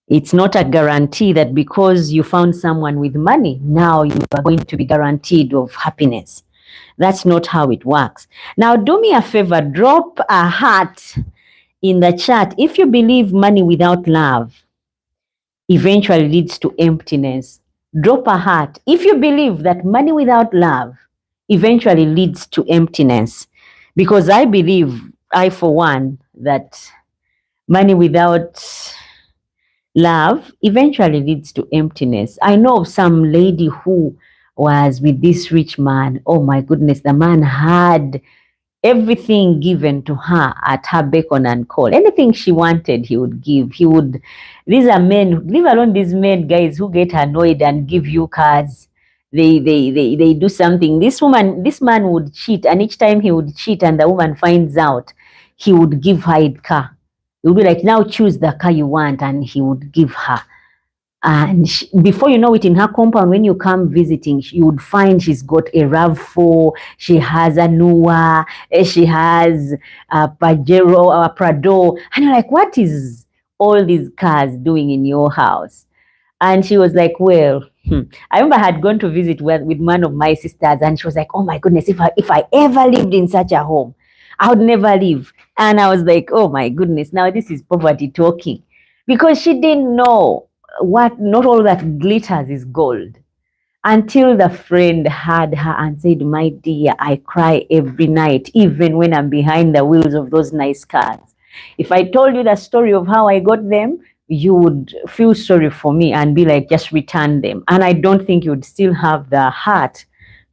Speaker 1: It's not a guarantee that because you found someone with money, now you are going to be guaranteed of happiness. That's not how it works. Now, do me a favor, drop a heart in the chat if you believe money without love eventually leads to emptiness. Drop a heart if you believe that money without love eventually leads to emptiness. Because I believe, I for one, that money without love eventually leads to emptiness. I know of some lady who was with this rich man. Oh my goodness, the man had everything given to her at her beck and call. Anything she wanted, he would give. These are men, leave alone these men, guys, who get annoyed and give you cards. They do something. This man would cheat, and each time he would cheat and the woman finds out, he would give her a car. He would be like, now choose the car you want, and he would give her. And before you know it, in her compound, when you come visiting, you would find she's got a RAV4, she has a Nua, she has a Pajero, a Prado. And you're like, what is all these cars doing in your house? And she was like, well, I remember I had gone to visit with one of my sisters, and she was like, oh my goodness, if I ever lived in such a home, I would never leave. And I was like, oh my goodness, now this is poverty talking. Because she didn't know not all that glitters is gold. Until the friend had her and said, my dear, I cry every night, even when I'm behind the wheels of those nice cars. If I told you the story of how I got them, you would feel sorry for me and be like, just return them. And I don't think you would still have the heart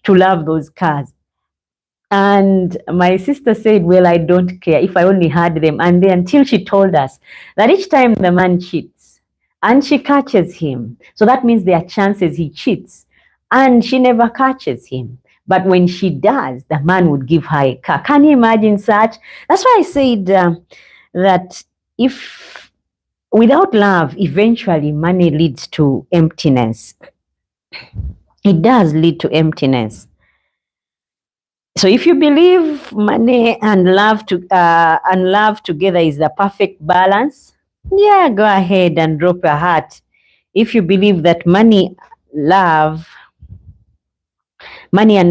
Speaker 1: to love those cars. And my sister said, well, I don't care if I only had them. And then until she told us that each time the man cheats and she catches him, so that means there are chances he cheats and she never catches him. But when she does, the man would give her a car. Can you imagine such? That's why I said that if without love, eventually money leads to emptiness. It does lead to emptiness. So if you believe money and love together is the perfect balance, yeah, go ahead and drop a heart. If you believe that money and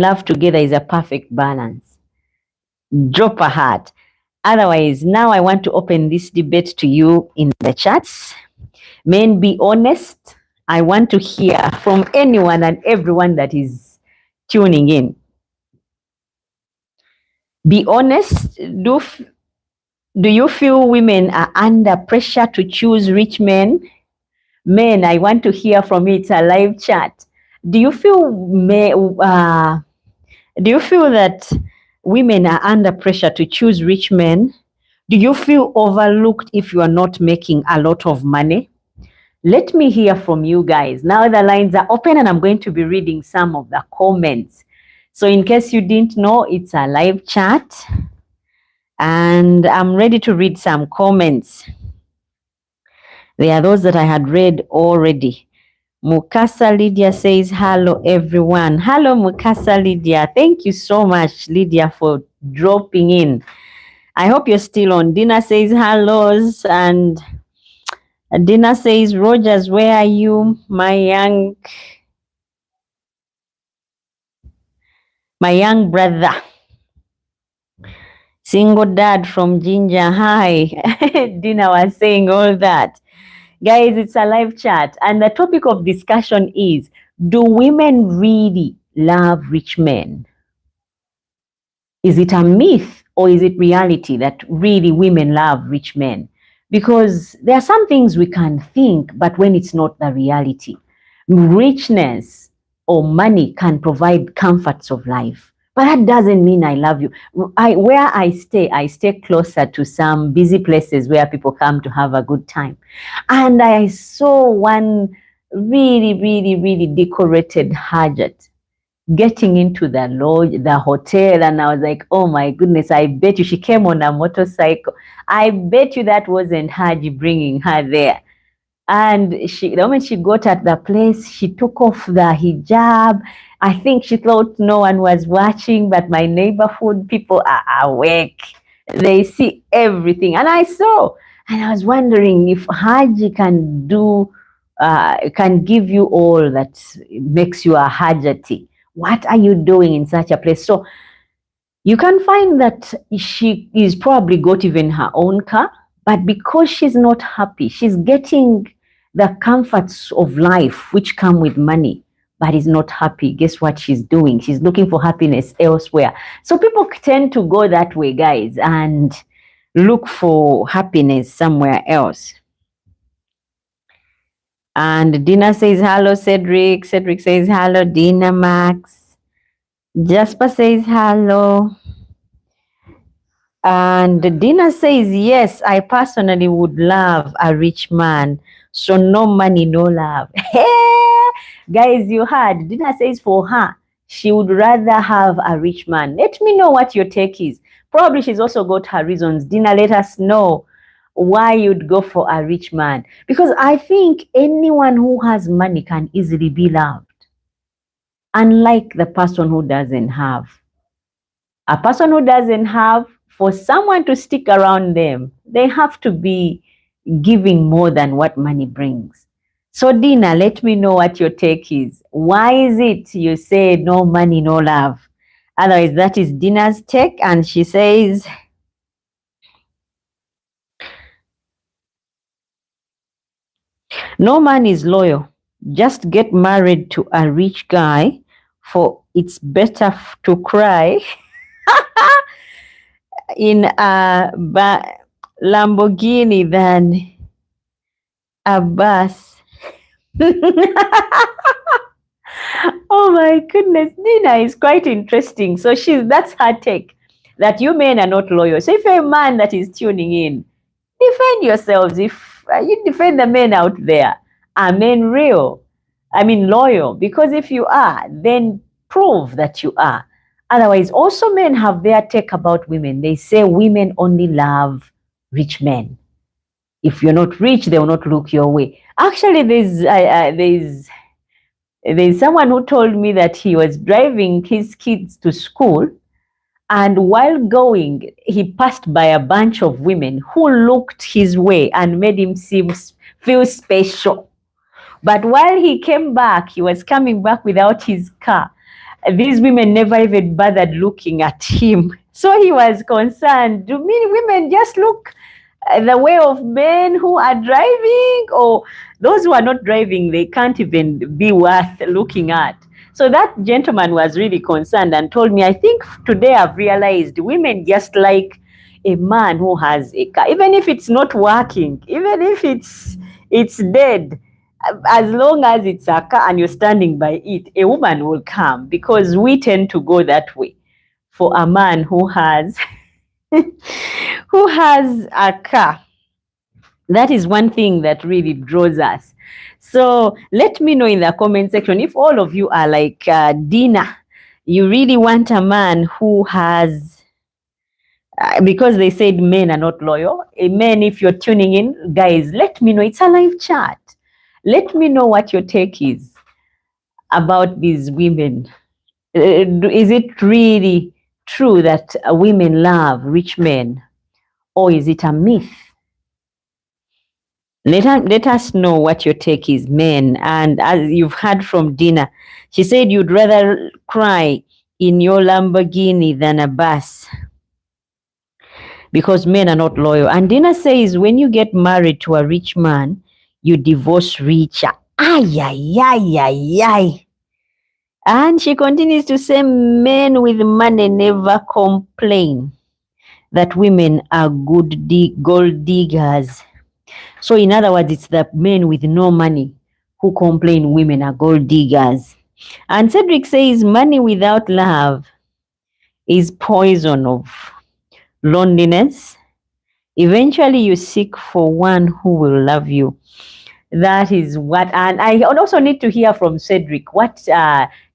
Speaker 1: love together is a perfect balance, drop a heart. Otherwise, now I want to open this debate to you in the chats. Men, be honest. I want to hear from anyone and everyone that is tuning in. Be honest. Do you feel women are under pressure to choose rich men? Men, I want to hear from you. It's a live chat. Do you feel that women are under pressure to choose rich men? Do you feel overlooked if you are not making a lot of money? Let me hear from you guys. Now the lines are open and I'm going to be reading some of the comments. So in case you didn't know, it's a live chat and I'm ready to read some comments. There are those that I had read already. Mukasa Lydia says, hello everyone. Hello Mukasa Lydia. Thank you so much, Lydia, for dropping in. I hope you're still on. Dina says hellos, and Dina says, Rogers, where are you, my young brother? Single dad from Ginger. Hi. Dina was saying all that. Guys, it's a live chat. And the topic of discussion is, do women really love rich men? Is it a myth or is it reality that really women love rich men? Because there are some things we can think, but when it's not the reality, richness or money can provide comforts of life. But that doesn't mean I love you. Where I stay closer to some busy places where people come to have a good time. And I saw one really, really, really decorated Hajat getting into the lodge, the hotel, and I was like, oh my goodness, I bet you she came on a motorcycle. I bet you that wasn't Haji bringing her there. And the moment she got at the place, she took off the hijab. I think she thought no one was watching, but my neighborhood people are awake. They see everything. And I saw, and I was wondering if Haji can give you all that makes you a Hajati. What are you doing in such a place? So you can find that she is probably got even her own car, but because she's not happy, she's getting the comforts of life which come with money, but is not happy. Guess what she's doing? She's looking for happiness elsewhere. So people tend to go that way, guys, and look for happiness somewhere else. And Dina says hello, Cedric. Cedric says hello, Dina Max. Jasper says hello. And Dina says, yes, I personally would love a rich man. So no money, no love. Guys, you heard. Dina says for her, she would rather have a rich man. Let me know what your take is. Probably she's also got her reasons. Dina, let us know why you'd go for a rich man. Because I think anyone who has money can easily be loved. Unlike the person who doesn't have. A person who doesn't have, for someone to stick around them, they have to be giving more than what money brings. So Dina, let me know what your take is. Why is it you say no money, no love? Otherwise, that is Dina's take, and she says, no man is loyal. Just get married to a rich guy, for it's better to cry in a Lamborghini than a bus. Oh my goodness, Dina is quite interesting. So that's her take, that you men are not loyal. So if you're a man that is tuning in, defend yourselves. If you defend the men out there, are men real? I mean loyal, because if you are, then prove that you are. Otherwise, also men have their take about women. They say women only love rich men. If you're not rich, they will not look your way. Actually, there's someone who told me that he was driving his kids to school, and while going, he passed by a bunch of women who looked his way and made him feel special. But while he came back, he was coming back without his car. These women never even bothered looking at him. So he was concerned. Do women just look the way of men who are driving, or those who are not driving, they can't even be worth looking at? So that gentleman was really concerned and told me, I think today I've realized women just like a man who has a car, even if it's not working, even if it's dead, as long as it's a car and you're standing by it, a woman will come, because we tend to go that way for a man who has who has a car. That is one thing that really draws us. So let me know in the comment section if all of you are like Dina. You really want a man who has, because they said men are not loyal. Men, if you're tuning in, guys, let me know. It's a live chat. Let me know what your take is about these women. Is it really true that women love rich men, or is it a myth? Let us know what your take is, men. And as you've heard from Dina, she said you'd rather cry in your Lamborghini than a bus because men are not loyal. And Dina says when you get married to a rich man, you divorce richer. Ay, ay, ay, ay, ay. And she continues to say men with money never complain that women are gold diggers. So, in other words, it's the men with no money who complain women are gold diggers. And Cedric says money without love is poison of loneliness. Eventually, you seek for one who will love you. That is what, and I also need to hear from Cedric what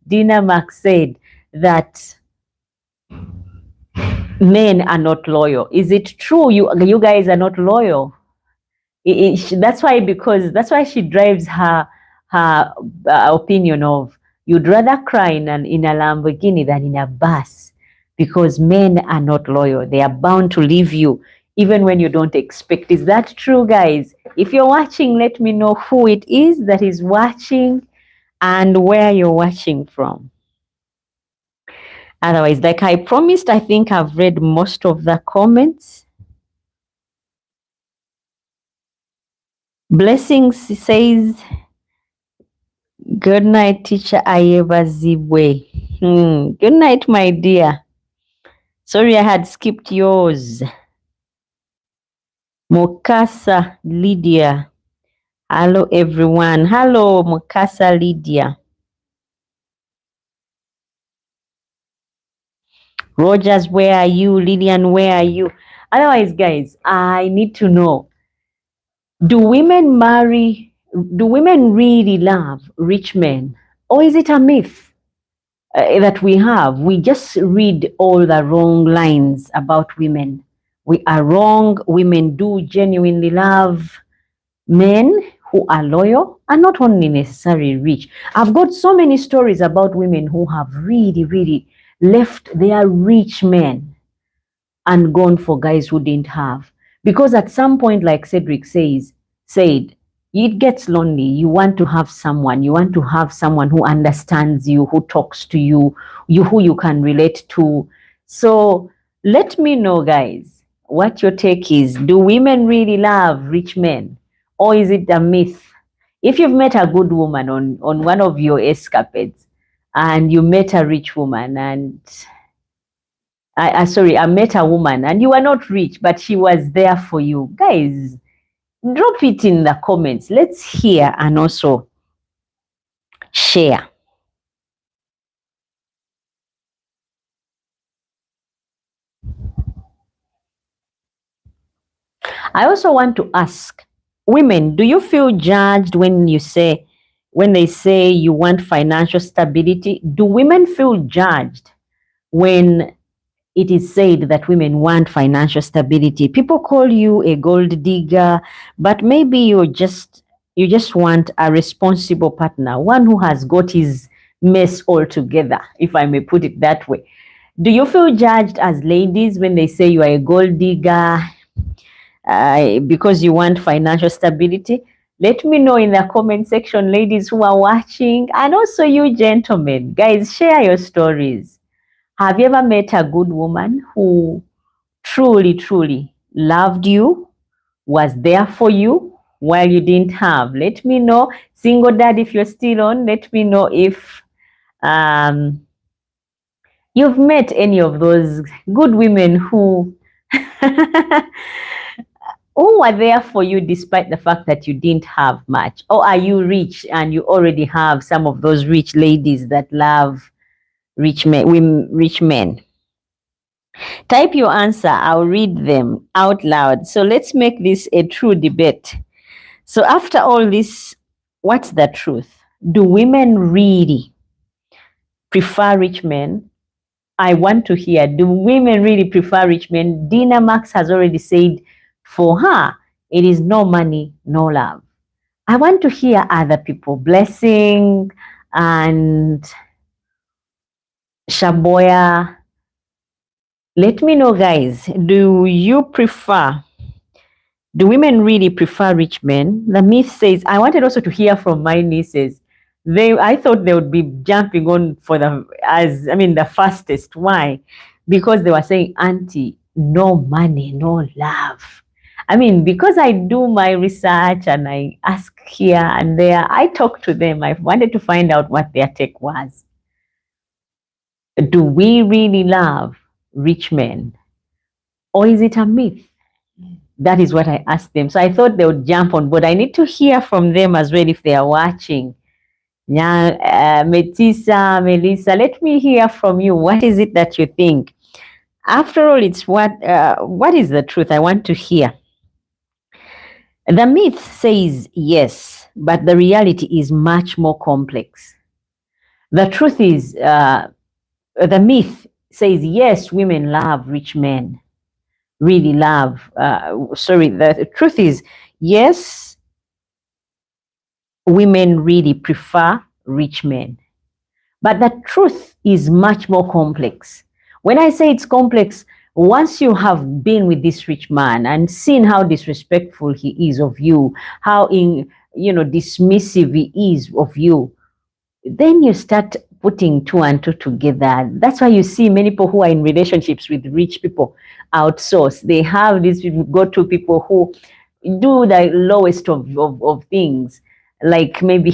Speaker 1: Dina Max said, that men are not loyal. Is it true you guys are not loyal? That's why she drives her opinion of you'd rather cry in a Lamborghini than in a bus, because men are not loyal. They are bound to leave you even when you don't expect. Is that true, guys? If you're watching, let me know who it is that is watching and where you're watching from. Otherwise, like I promised, I think I've read most of the comments. Blessings says, good night, teacher Ayeva Zibwe. Good night, my dear. Sorry, I had skipped yours. Mokasa Lydia. Hello, everyone. Hello, Mokasa Lydia. Rogers, where are you? Lillian, where are you? Otherwise, guys, I need to know, do women really love rich men? Or is it a myth that we have? We just read all the wrong lines about women. We are wrong. Women do genuinely love men who are loyal and not only necessarily rich. I've got so many stories about women who have really, really left their rich men and gone for guys who didn't have. Because at some point, like Cedric said, it gets lonely. You want to have someone. You want to have someone who understands you, who talks to you, who you can relate to. So let me know, guys, what your take is. Do women really love rich men, or is it a myth? If you've met a good woman on one of your escapades, and you met a rich woman, and I met a woman and you were not rich, but she was there for you. Guys, drop it in the comments. Let's hear and also share. I also want to ask women, do you feel judged when they say you want financial stability? Do women feel judged when it is said that women want financial stability? People call you a gold digger, but maybe you just want a responsible partner, one who has got his mess all together, if I may put it that way. Do you feel judged as ladies when they say you are a gold digger because you want financial stability? Let me know in the comment section, ladies who are watching, and also you gentlemen. Guys, share your stories. Have you ever met a good woman who truly, truly loved you, was there for you while you didn't have? Let me know. Single dad, if you're still on, let me know if you've met any of those good women who who were there for you despite the fact that you didn't have much. Or are you rich and you already have some of those rich ladies that love rich men? Type your answer. I'll read them out loud. So let's make this a true debate. So after all this, what's the truth? Do women really prefer rich men? I want to hear, do women really prefer rich men? Dina Max has already said for her, it is no money, no love. I want to hear other people. Blessing and Shaboya. Let me know, guys, do you prefer Do women really prefer rich men? The myth says, I wanted also to hear from my nieces. I thought they would be jumping on for the fastest. Why? Because they were saying, Auntie, no money, no love. Because I do my research and I ask here and there, I talk to them. I wanted to find out what their take was. Do we really love rich men? Or is it a myth? That is what I asked them. So I thought they would jump on board. I need to hear from them as well if they are watching. Yeah, Metisa, Melissa, let me hear from you. What is it that you think? After all, it's what is the truth? I want to hear. The myth says yes, but the reality is much more complex. The truth is, the myth says yes, women love rich men, really love. The truth is, yes, women really prefer rich men. But the truth is much more complex. When I say it's complex, once you have been with this rich man and seen how disrespectful he is of you, how dismissive he is of you, then you start putting two and two together. That's why you see many people who are in relationships with rich people outsource. They have these go-to people who do the lowest of things, like maybe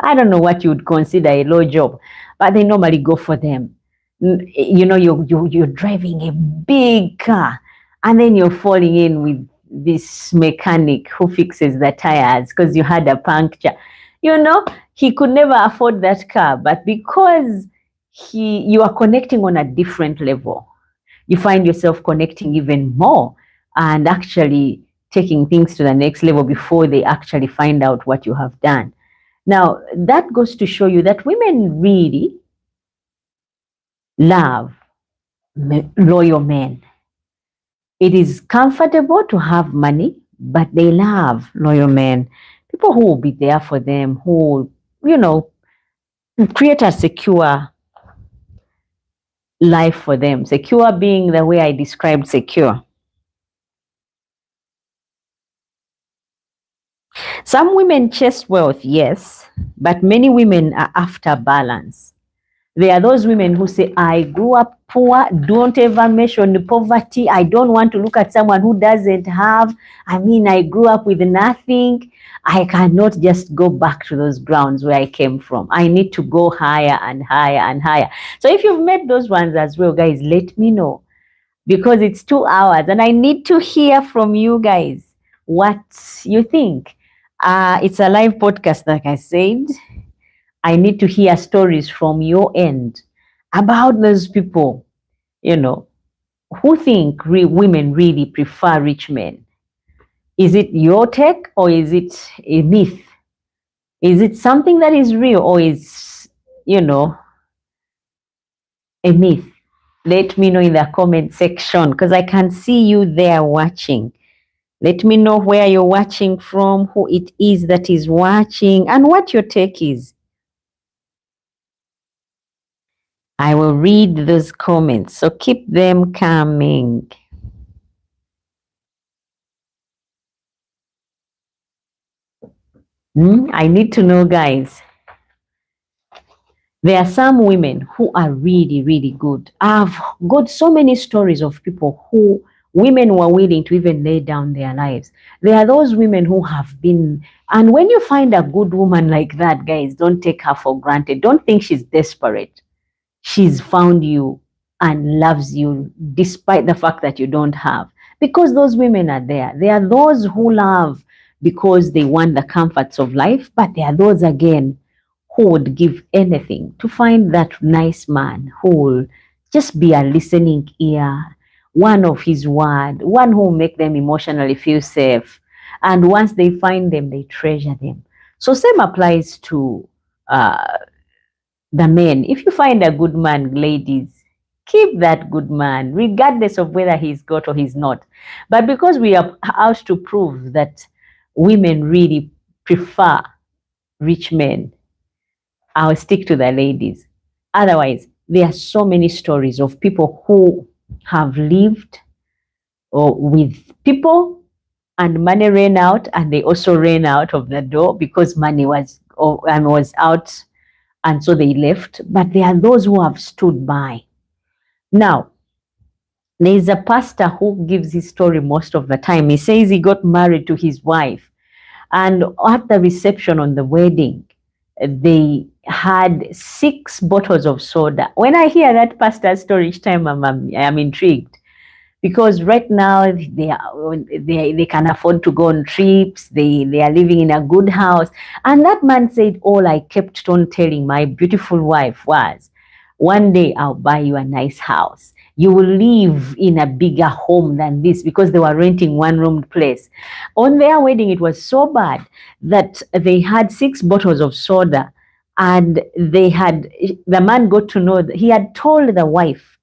Speaker 1: I don't know what you would consider a low job, but they normally go for them. You're driving a big car and then you're falling in with this mechanic who fixes the tires because you had a puncture. He could never afford that car, but because you are connecting on a different level, you find yourself connecting even more and actually taking things to the next level before they actually find out what you have done. Now, that goes to show you that women really love loyal men. It is comfortable to have money, but they love loyal men. People who will be there for them, who, create a secure life for them. Secure being the way I described secure. Some women chase wealth, yes, but many women are after balance. There are those women who say, I grew up poor, don't ever mention poverty. I don't want to look at someone who doesn't have. I grew up with nothing. I cannot just go back to those grounds where I came from. I need to go higher and higher and higher. So if you've met those ones as well, guys, let me know, because it's 2 hours and I need to hear from you guys what you think. It's a live podcast, like I said. I need to hear stories from your end about those people, who think women really prefer rich men. Is it your take or is it a myth? Is it something that is real or is, a myth? Let me know in the comment section because I can see you there watching. Let me know where you're watching from, who it is that is watching, and what your take is. I will read those comments, so keep them coming. I need to know, guys. There are some women who are really, really good. I've got so many stories of people who women were willing to even lay down their lives. There are those women who have been, and when you find a good woman like that, guys, don't take her for granted. Don't think she's desperate. She's found you and loves you despite the fact that you don't have. Because those women are there. There are those who love because they want the comforts of life, but there are those again who would give anything to find that nice man who will just be a listening ear, one of his word, one who will make them emotionally feel safe. And once they find them, they treasure them. So same applies to the men. If you find a good man, ladies, keep that good man, regardless of whether he's got or he's not. But because we are out to prove that women really prefer rich men, I'll stick to the ladies. Otherwise, there are so many stories of people who have lived with people and money ran out, and they also ran out of the door because money was out, and so they left. But there are those who have stood by. Now, there is a pastor who gives his story most of the time. He says he got married to his wife, and at the reception on the wedding, they had 6 bottles of soda. When I hear that pastor's story each time, I'm intrigued, because right now they can afford to go on trips. They are living in a good house. And that man said, all I kept on telling my beautiful wife was, one day I'll buy you a nice house. You will live in a bigger home than this, because they were renting one-room place. On their wedding, it was so bad that they had 6 bottles of soda, and the man got to know that he had told the wife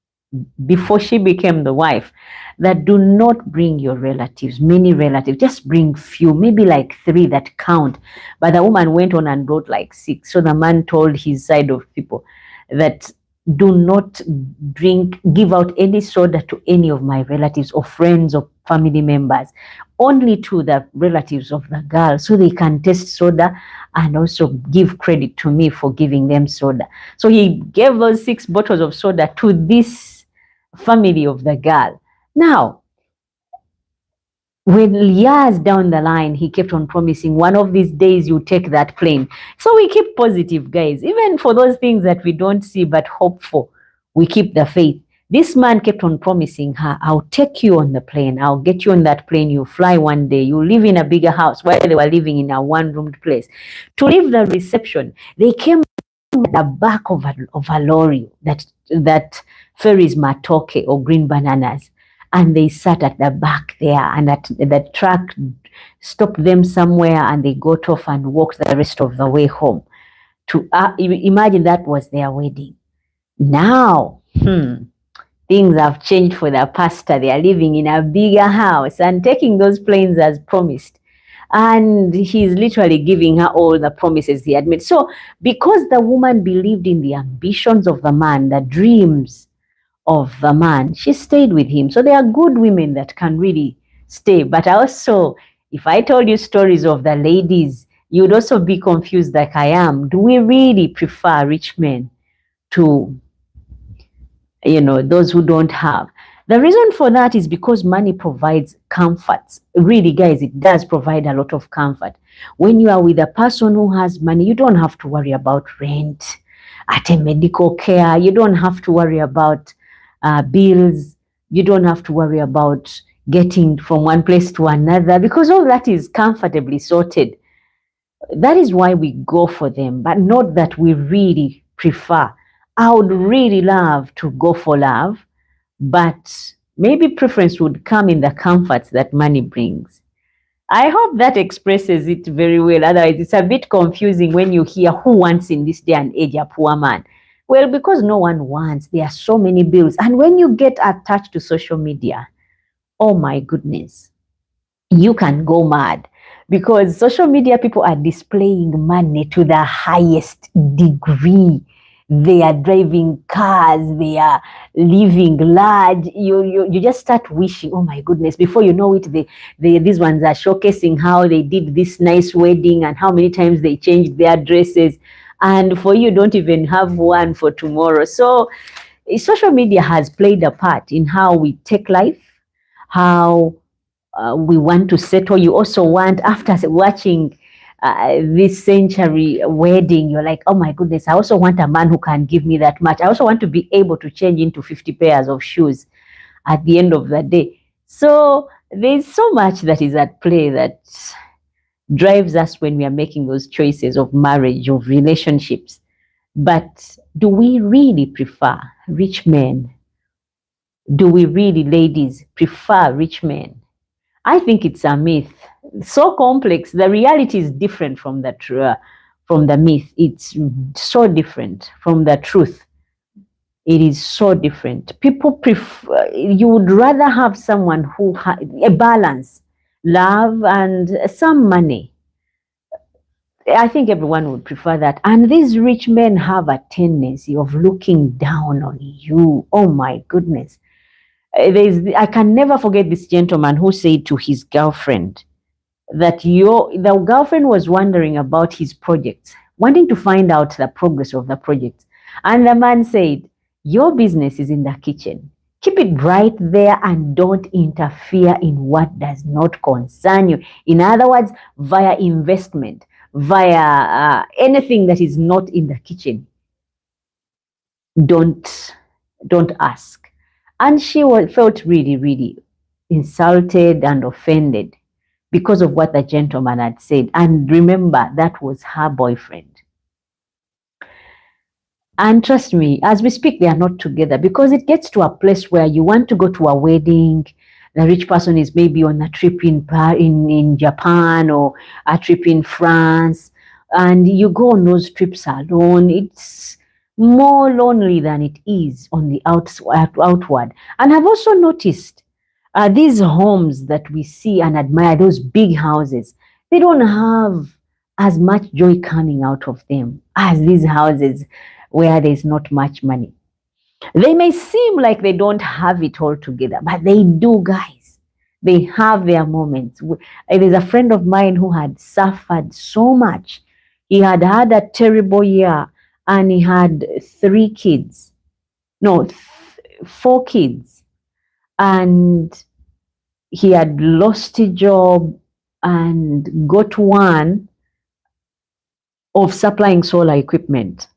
Speaker 1: before she became the wife that do not bring your relatives, many relatives, just bring few, maybe like 3 that count. But the woman went on and brought like 6. So the man told his side of people that do not give out any soda to any of my relatives or friends or family members, only to the relatives of the girl, so they can taste soda and also give credit to me for giving them soda. So he gave those 6 bottles of soda to this family of the girl. Now, when years down the line, he kept on promising, one of these days you take that plane. So we keep positive, guys, even for those things that we don't see but hope for. We keep the faith. This man kept on promising her, I'll take you on the plane. I'll get you on that plane. You fly one day. You live in a bigger house, while they were living in a one-roomed place. To leave the reception, they came at the back of a lorry that ferries matoke or green bananas. And they sat at the back there, and the truck stopped them somewhere, and they got off and walked the rest of the way home. To imagine that was their wedding. Now, things have changed for the pastor. They are living in a bigger house and taking those planes as promised. And he's literally giving her all the promises he had made. So, because the woman believed in the ambitions of the man, the dreams of the man, she stayed with him. So there are good women that can really stay. But also, if I told you stories of the ladies, you'd also be confused like I am. Do we really prefer rich men to, those who don't have? The reason for that is because money provides comforts. Really, guys, it does provide a lot of comfort. When you are with a person who has money, you don't have to worry about rent, at a medical care. You don't have to worry about bills. You don't have to worry about getting from one place to another, because all that is comfortably sorted. That is why we go for them, but not that we really prefer. I would really love to go for love, but maybe preference would come in the comforts that money brings. I hope that expresses it very well. Otherwise, it's a bit confusing when you hear who wants in this day and age a poor man. Well, because no one wants. There are so many bills. And when you get attached to social media, oh my goodness, you can go mad, because social media people are displaying money to the highest degree. They are driving cars, they are living large. You just start wishing, oh my goodness, before you know it, these ones are showcasing how they did this nice wedding and how many times they changed their dresses. And for you, don't even have one for tomorrow. So social media has played a part in how we take life, how we want to settle. You also want, after watching this century wedding, you're like, oh my goodness, I also want a man who can give me that much. I also want to be able to change into 50 pairs of shoes at the end of the day. So there's so much that is at play that drives us when we are making those choices of marriage, of relationships. But do we really prefer rich men? Do we really, ladies, prefer rich men? I think it's a myth. So complex. The reality is different from the myth. It's so different from the truth. It is so different. People prefer, you would rather have someone who has a balance, love and some money. I think everyone would prefer that. And these rich men have a tendency of looking down on you. Oh my goodness. I can never forget this gentleman who said to his girlfriend that the girlfriend was wondering about his projects, wanting to find out the progress of the project. And the man said, your business is in the kitchen. Keep it right there and don't interfere in what does not concern you. In other words, via investment, via anything that is not in the kitchen, don't ask. And she felt really, really insulted and offended because of what the gentleman had said. And remember, that was her boyfriend. And trust me, as we speak, they are not together, because it gets to a place where you want to go to a wedding. The rich person is maybe on a trip in Japan, or a trip in France, and you go on those trips alone. It's more lonely than it is on the outward. And I've also noticed these homes that we see and admire, those big houses, they don't have as much joy coming out of them as these houses where there's not much money. They may seem like they don't have it all together, but they do, guys. They have their moments. There's a friend of mine who had suffered so much. He had had a terrible year, and he had 4 kids. And he had lost a job and got one of supplying solar equipment.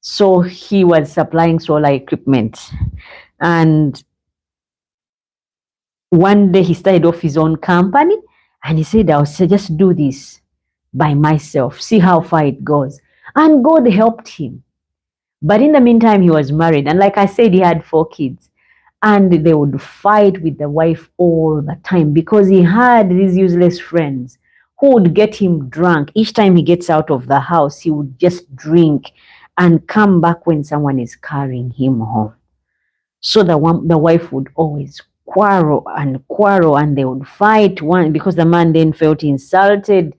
Speaker 1: So he was supplying solar equipment. And one day he started off his own company, and he said, I'll just do this by myself, see how far it goes. And God helped him. But in the meantime, he was married. And like I said, he had 4 kids. And they would fight with the wife all the time, because he had these useless friends who would get him drunk. Each time he gets out of the house, he would just drink and come back when someone is carrying him home. So the wife would always quarrel, and they would fight, because the man then felt insulted.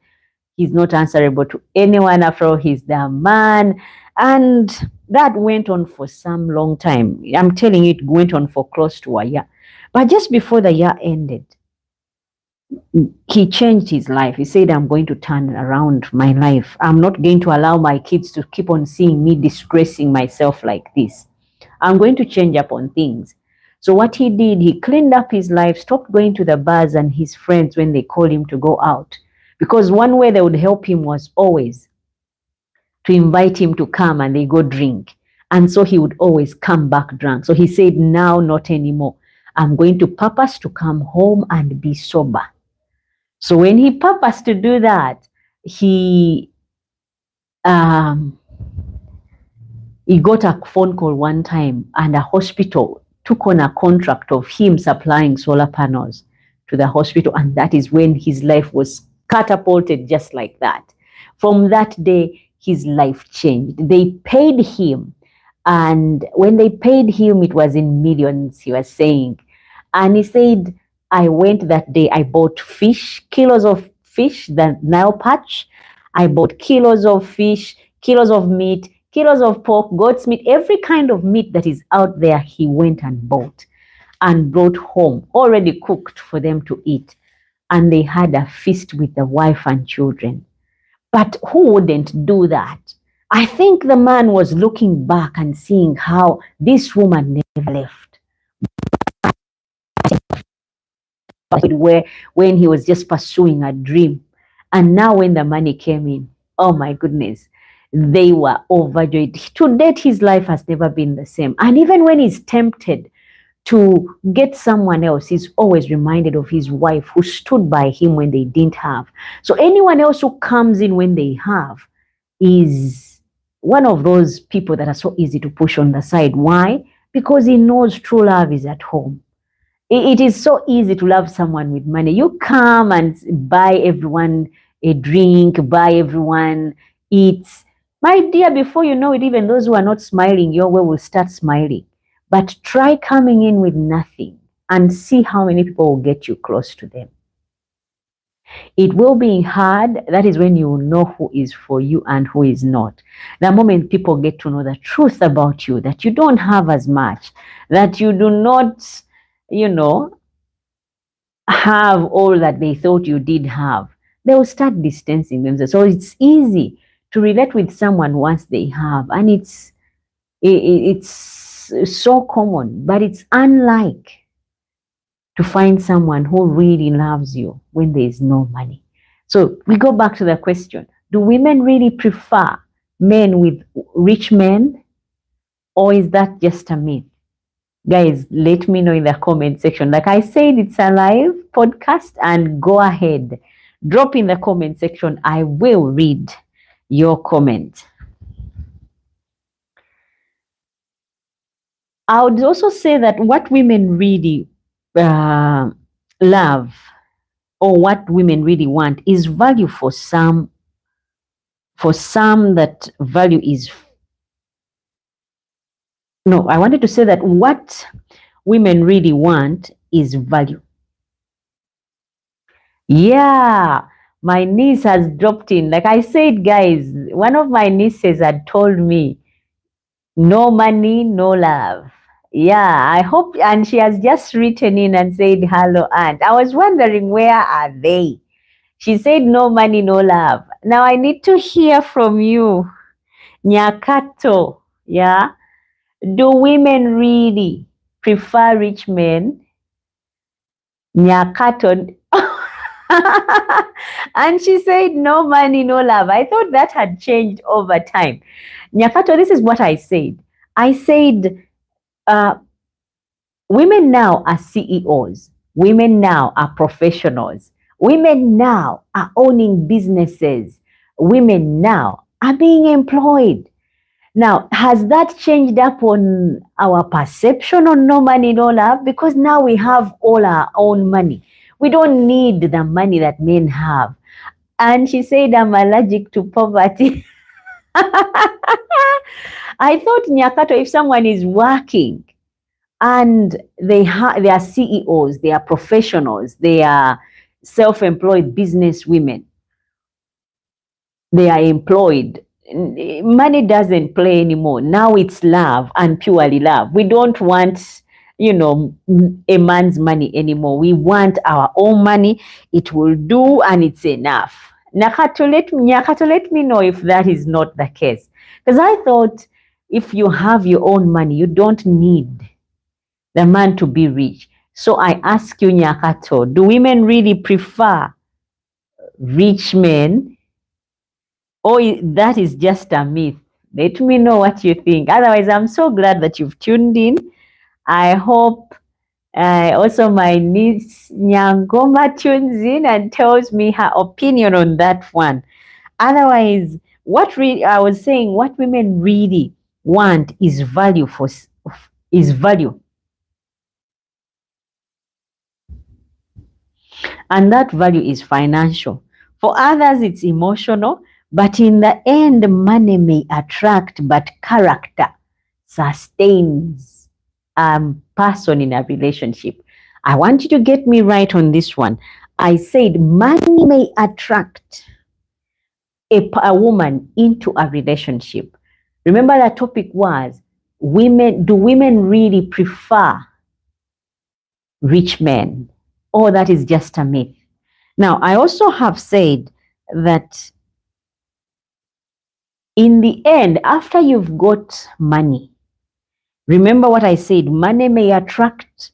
Speaker 1: He's not answerable to anyone, after all, he's the man. And that went on for some long time. I'm telling you, it went on for close to a year. But just before the year ended, he changed his life. He said, I'm going to turn around my life. I'm not going to allow my kids to keep on seeing me disgracing myself like this. I'm going to change up on things. So what he did, he cleaned up his life, stopped going to the bars and his friends when they called him to go out. Because one way they would help him was always to invite him to come and they go drink. And so he would always come back drunk. So he said, now, not anymore. I'm going to purpose to come home and be sober. So when he purposed to do that, he got a phone call one time, and a hospital took on a contract of him supplying solar panels to the hospital. And that is when his life was catapulted just like that. From that day, his life changed. They paid him. And when they paid him, it was in millions, he was saying. And he said, I went that day, I bought kilos of fish, the Nile perch. I bought kilos of fish, kilos of meat, kilos of pork, goat's meat, every kind of meat that is out there, he went and bought and brought home, already cooked for them to eat. And they had a feast with the wife and children. But who wouldn't do that? I think the man was looking back and seeing how this woman never left. When he was just pursuing a dream. And now when the money came in, oh my goodness, they were overjoyed. To date, his life has never been the same. And even when he's tempted to get someone else, he's always reminded of his wife who stood by him when they didn't have. So anyone else who comes in when they have is one of those people that are so easy to push on the side. Why? Because he knows true love is at home. It is so easy to love someone with money. You come and buy everyone a drink, buy everyone eats. My dear, before you know it, even those who are not smiling your way will start smiling. But try coming in with nothing and see how many people will get you close to them. It will be hard. That is when you will know who is for you and who is not. The moment people get to know the truth about you, that you don't have as much, that you do not have all that they thought you did have, they will start distancing themselves. So it's easy to relate with someone once they have, and it's so common, but it's unlike to find someone who really loves you when there is no money. So we go back to the question, do women really prefer men with rich men, or is that just a myth? Guys, let me know in the comment section. Like I said, it's a live podcast, and go ahead, drop in the comment section. I will read your comment. I would also say that what women really love, or what women really want, is value for some. For some, that value is, no, I wanted to say that what women really want is value. Yeah, my niece has dropped in. Like I said, guys, one of my nieces had told me, no money, no love. Yeah, I hope, and she has just written in and said, hello, aunt. I was wondering, where are they? She said, no money, no love. Now I need to hear from you, Nyakato. Yeah, do women really prefer rich men? Nyakato. And she said, no money, no love. I thought that had changed over time. Nyakato, this is what I said. I said, women now are CEOs. Women now are professionals. Women now are owning businesses. Women now are being employed. Now, has that changed up on our perception on no money, no love? Because now we have all our own money. We don't need the money that men have. And she said, I'm allergic to poverty. I thought, Nyakato, if someone is working and they are CEOs, they are professionals, they are self-employed business women, they are employed, money doesn't play anymore. Now it's love, and purely love. We don't want, a man's money anymore. We want our own money. It will do, and it's enough. Nyakato, let me know if that is not the case. Because I thought if you have your own money, you don't need the man to be rich. So I ask you, Nyakato, do women really prefer rich men, or that is just a myth? Let me know what you think. Otherwise, I'm so glad that you've tuned in. I hope also my niece Nyangoma tunes in and tells me her opinion on that one. Otherwise, I was saying, what women really want is value. And that value is financial. For others, it's emotional, but in the end, money may attract, but character sustains a person in a relationship. I want you to get me right on this one. I said money may attract a woman into a relationship. Remember, the topic was, do women really prefer rich men? Or that is just a myth. Now, I also have said that in the end, after you've got money, remember what I said, money may attract,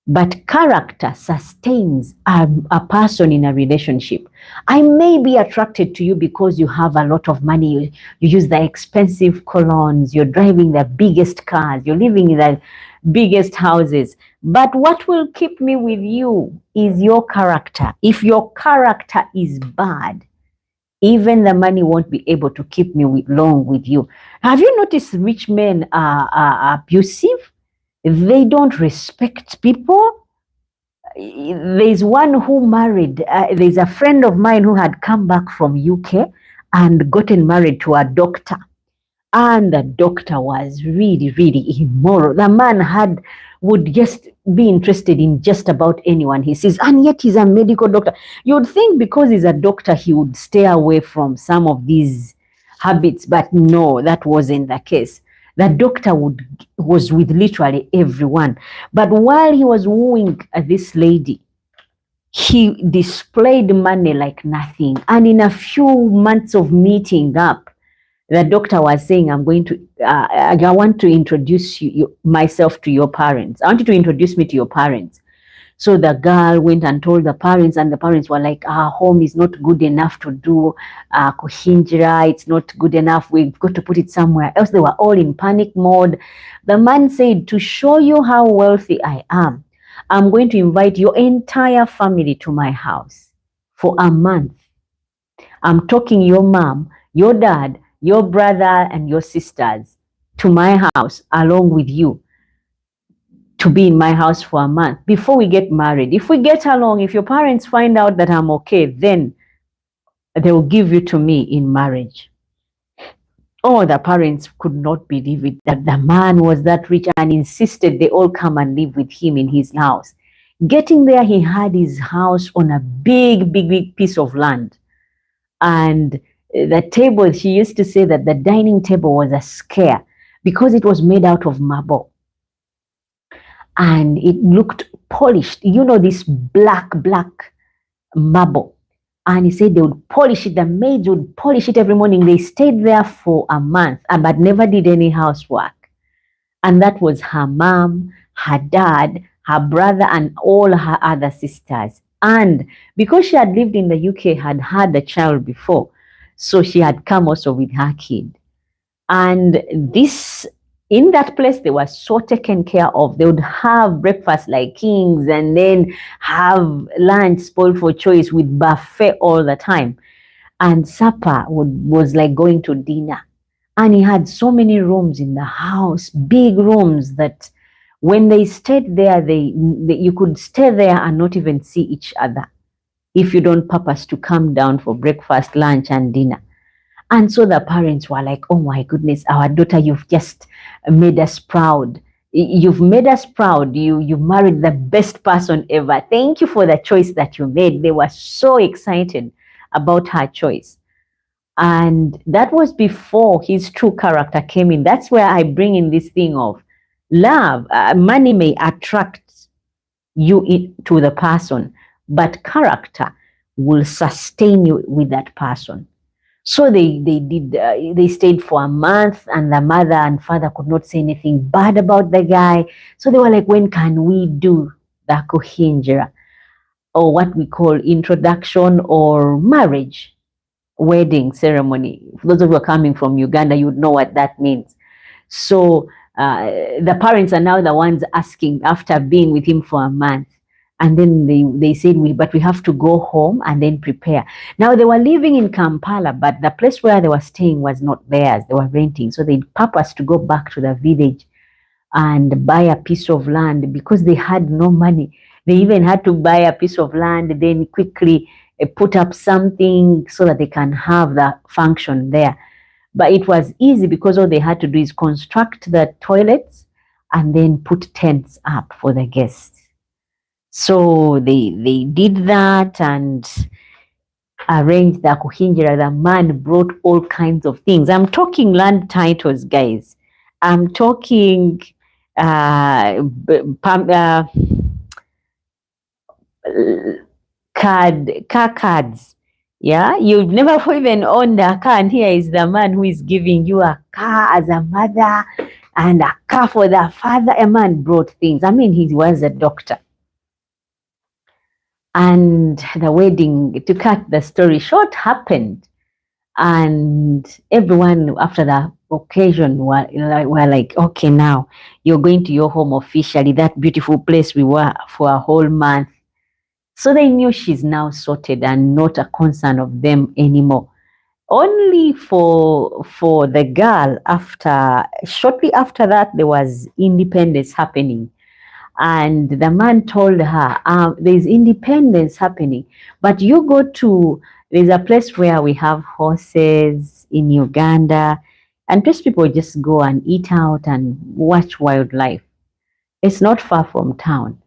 Speaker 1: but character sustains a person in a relationship. I may be attracted to you because you have a lot of money, you use the expensive colognes, you're driving the biggest cars, you're living in the biggest houses. But what will keep me with you is your character. If your character is bad, even the money won't be able to keep me long with you. Have you noticed rich men are abusive? They don't respect people. There's one who married, there's a friend of mine who had come back from UK and gotten married to a doctor. And the doctor was really, really immoral. The man would just be interested in just about anyone he sees, and yet he's a medical doctor. You'd think because he's a doctor, he would stay away from some of these habits, but no, that wasn't the case. The doctor was with literally everyone. But while he was wooing this lady, he displayed money like nothing. And in a few months of meeting up, the doctor was saying, I want to introduce myself to your parents. I want you to introduce me to your parents. So the girl went and told the parents, and the parents were like, our home is not good enough to do kuhinjira. It's not good enough. We've got to put it somewhere else. They were all in panic mode. The man said, to show you how wealthy I am, I'm going to invite your entire family to my house for a month. I'm talking your mom, your dad, your brother, and your sisters to my house along with you, to be in my house for a month before we get married. If we get along, if your parents find out that I'm okay, then they will give you to me in marriage. Oh, the parents could not believe it, that the man was that rich, and insisted they all come and live with him in his house. Getting there, he had his house on a big, big, big piece of land. And the table, she used to say that the dining table was a scare because it was made out of marble. And it looked polished, this black marble. And he said they would polish it, the maids would polish it every morning. They stayed there for a month, but never did any housework. And that was her mom, her dad, her brother, and all her other sisters. And because she had lived in the UK, had a child before, so she had come also with her kid. And in that place, they were so taken care of. They would have breakfast like kings, and then have lunch spoiled for choice with buffet all the time. And supper was like going to dinner. And he had so many rooms in the house, big rooms, that when they stayed there, you could stay there and not even see each other if you don't purpose to come down for breakfast, lunch, and dinner. And so the parents were like, oh my goodness, our daughter, you've just made us proud. You've made us proud. You married the best person ever. Thank you for the choice that you made. They were so excited about her choice. And that was before his true character came in. That's where I bring in this thing of love. Money may attract you to the person, but character will sustain you with that person. So they stayed for a month, and the mother and father could not say anything bad about the guy. So they were like, when can we do the kuhinjira, or what we call introduction or marriage, wedding ceremony? For those of you who are coming from Uganda, you would know what that means. So the parents are now the ones asking after being with him for a month. And then they said, but we have to go home and then prepare. Now they were living in Kampala, but the place where they were staying was not theirs. They were renting. So they purposed to go back to the village and buy a piece of land because they had no money. They even had to buy a piece of land, then quickly put up something so that they can have the function there. But it was easy because all they had to do is construct the toilets and then put tents up for the guests. So they did that and arranged the kuhinjira. The man brought all kinds of things. I'm talking land titles, guys. I'm talking car cards. Yeah, you've never even owned a car, and here is the man who is giving you a car as a mother and a car for the father. A man brought things. I mean, he was a doctor. And the wedding, to cut the story short, happened. And everyone after the occasion were like, okay, now you're going to your home officially, that beautiful place we were for a whole month. So they knew she's now sorted and not a concern of them anymore. Only for the girl, shortly after that, there was independence happening. And the man told her, there's independence happening, but there's a place where we have horses in Uganda, and just people just go and eat out and watch wildlife. It's not far from town.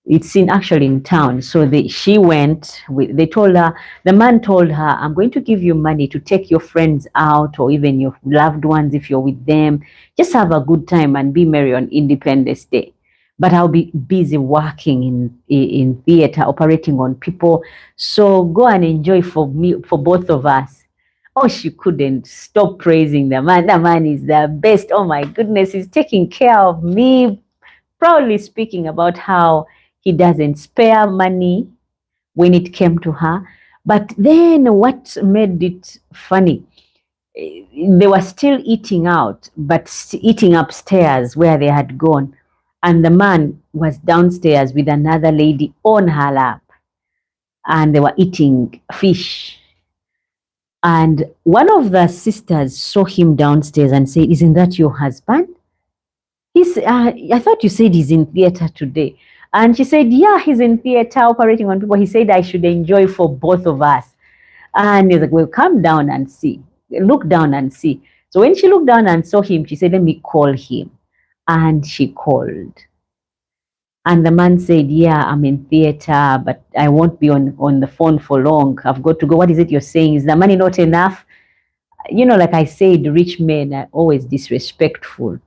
Speaker 1: It's in actually in town. So she went. They told her, the man told her, "I'm going to give you money to take your friends out, or even your loved ones if you're with them. Just have a good time and be merry on Independence Day. But I'll be busy working in theater, operating on people. So go and enjoy for me, for both of us." Oh, she couldn't stop praising the man. The man is the best. Oh my goodness, he's taking care of me. Proudly speaking about how he doesn't spare money when it came to her. But then what made it funny, they were still eating out, but eating upstairs where they had gone. And the man was downstairs with another lady on her lap, and they were eating fish. And one of the sisters saw him downstairs and said, "Isn't that your husband?" I thought you said he's in theater today. And she said, "Yeah, he's in theater operating on people. He said I should enjoy for both of us." And he's like, "Well, come down and see. Look down and see." So when she looked down and saw him, she said, "Let me call him." And she called. And the man said, "Yeah, I'm in theater, but I won't be on the phone for long. I've got to go." "What is it you're saying? Is the money not enough?" Like I said, rich men are always disrespectful.